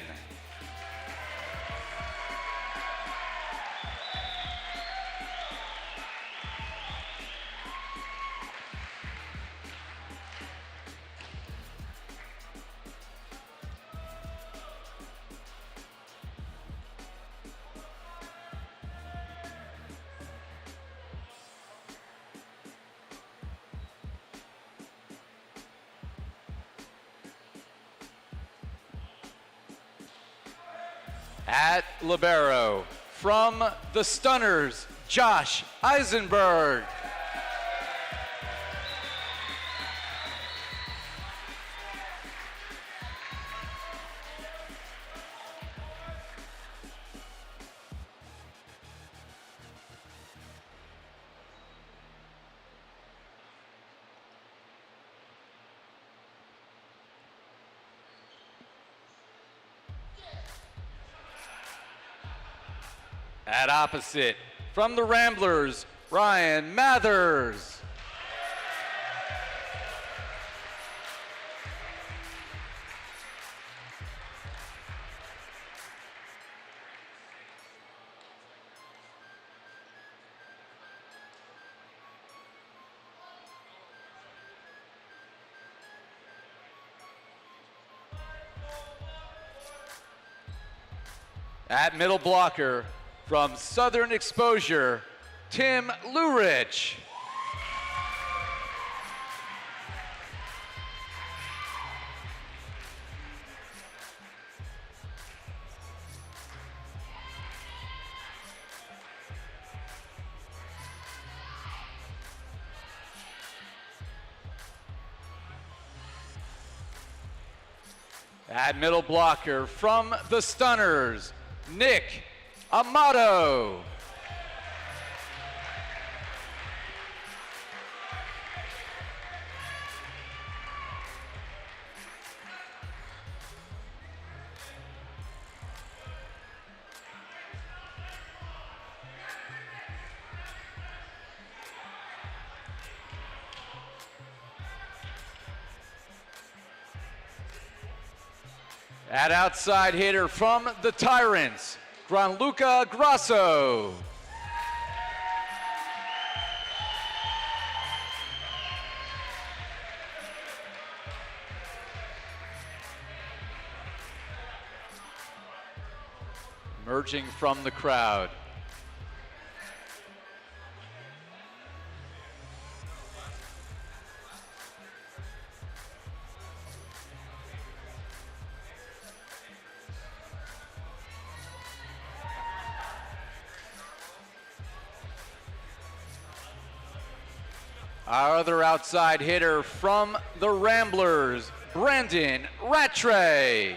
At libero, from the Stunners, Josh Eisenberg. At opposite, from the Ramblers, Ryan Mathers. At middle blocker, from Southern Exposure, Tim Lurich. At middle blocker, from the Stunners, Nick Amato. At outside hitter from the Tyrants, Gianluca Grasso. Emerging from the crowd. Our other outside hitter from the Ramblers, Brandon Rattray.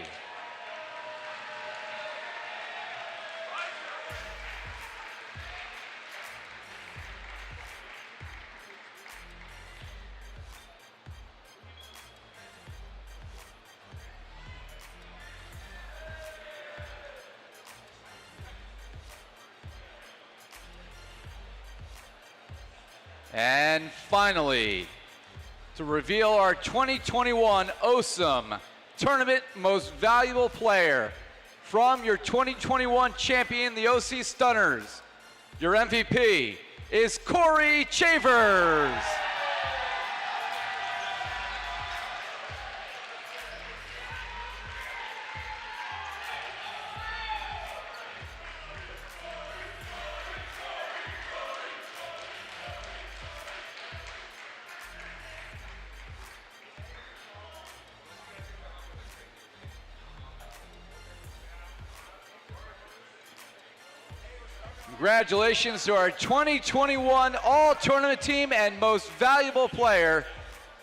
And finally, to reveal our 2021 OSM Tournament Most Valuable Player, from your 2021 champion, the OC Stunners, your MVP is Corey Chavers. Congratulations to our 2021 All-Tournament team and most valuable player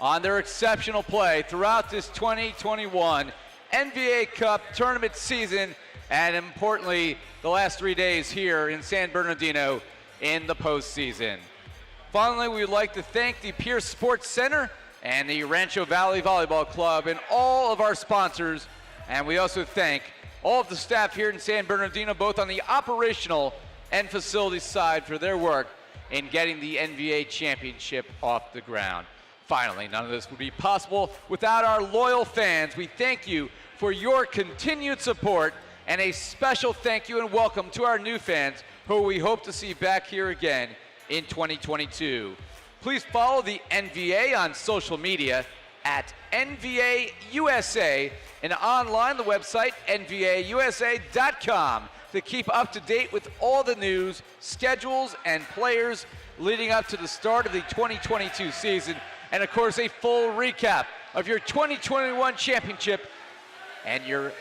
on their exceptional play throughout this 2021 NVA Cup tournament season, and importantly, the last 3 days here in San Bernardino in the postseason. Finally, we would like to thank the Pierce Sports Center and the Rancho Valley Volleyball Club and all of our sponsors, and we also thank all of the staff here in San Bernardino, both on the operational and facility side, for their work in getting the NVA championship off the ground. Finally, none of this would be possible without our loyal fans. We thank you for your continued support, and a special thank you and welcome to our new fans who we hope to see back here again in 2022. Please follow the NVA on social media at NVA USA and online the website nvausa.com to keep up to date with all the news, schedules, and players leading up to the start of the 2022 season, and of course a full recap of your 2021 championship and your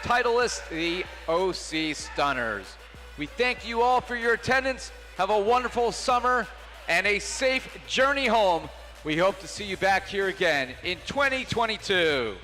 titleist, the OC Stunners. We thank you all for your attendance. Have a wonderful summer and a safe journey home. We hope to see you back here again in 2022.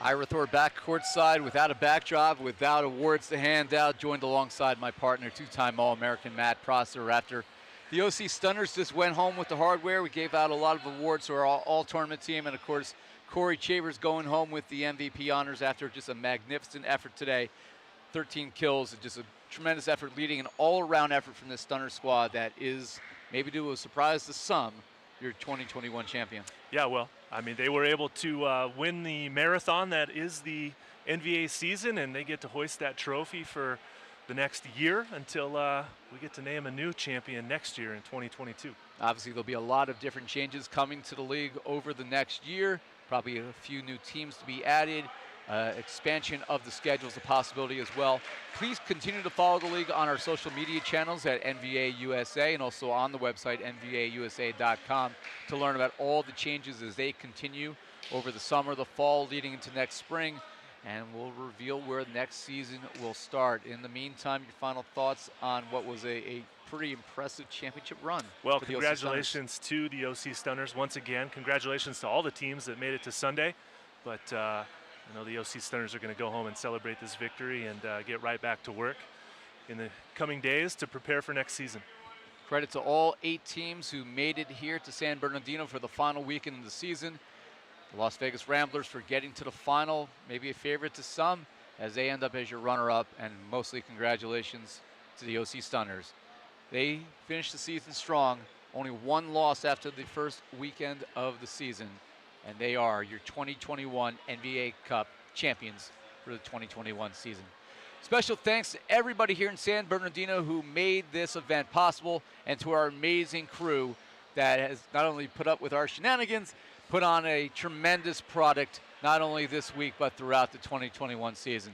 Ira Thor back courtside without a backdrop, without awards to hand out, joined alongside my partner, two-time All-American Matt Prosser. After the OC Stunners just went home with the hardware, we gave out a lot of awards to our all-tournament team, and of course, Corey Chavers going home with the MVP honors after just a magnificent effort today. 13 kills, just a tremendous effort, leading an all-around effort from this Stunner squad that is, maybe to a surprise to some, your 2021 champion.
Yeah, well, I mean, they were able to win the marathon that is the NVA season, and they get to hoist that trophy for the next year until we get to name a new champion next year in 2022.
Obviously, there'll be a lot of different changes coming to the league over the next year. Probably a few new teams to be added. Expansion of the schedule is a possibility as well. Please continue to follow the league on our social media channels at NVA USA and also on the website NVAUSA.com to learn about all the changes as they continue over the summer, the fall, leading into next spring, and we'll reveal where next season will start. In the meantime, your final thoughts on what was a pretty impressive championship run.
Well, congratulations to the OC Stunners once again. Congratulations to all the teams that made it to Sunday, but I know the OC Stunners are going to go home and celebrate this victory and get right back to work in the coming days to prepare for next season.
Credit to all 8 teams who made it here to San Bernardino for the final weekend of the season. The Las Vegas Ramblers for getting to the final, maybe a favorite to some, as they end up as your runner-up, and mostly congratulations to the OC Stunners. They finished the season strong, only 1 loss after the first weekend of the season, and they are your 2021 NVA Cup champions for the 2021 season. Special thanks to everybody here in San Bernardino who made this event possible, and to our amazing crew that has not only put up with our shenanigans, put on a tremendous product, not only this week, but throughout the 2021 season.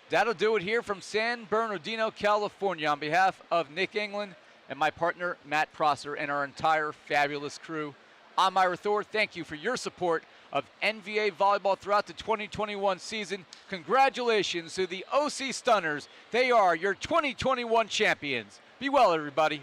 That'll do it here from San Bernardino, California. On behalf of Nick England and my partner, Matt Prosser, and our entire fabulous crew, I'm Ira Thor. Thank you for your support of NVA volleyball throughout the 2021 season. Congratulations to the OC Stunners. They are your 2021 champions. Be well, everybody.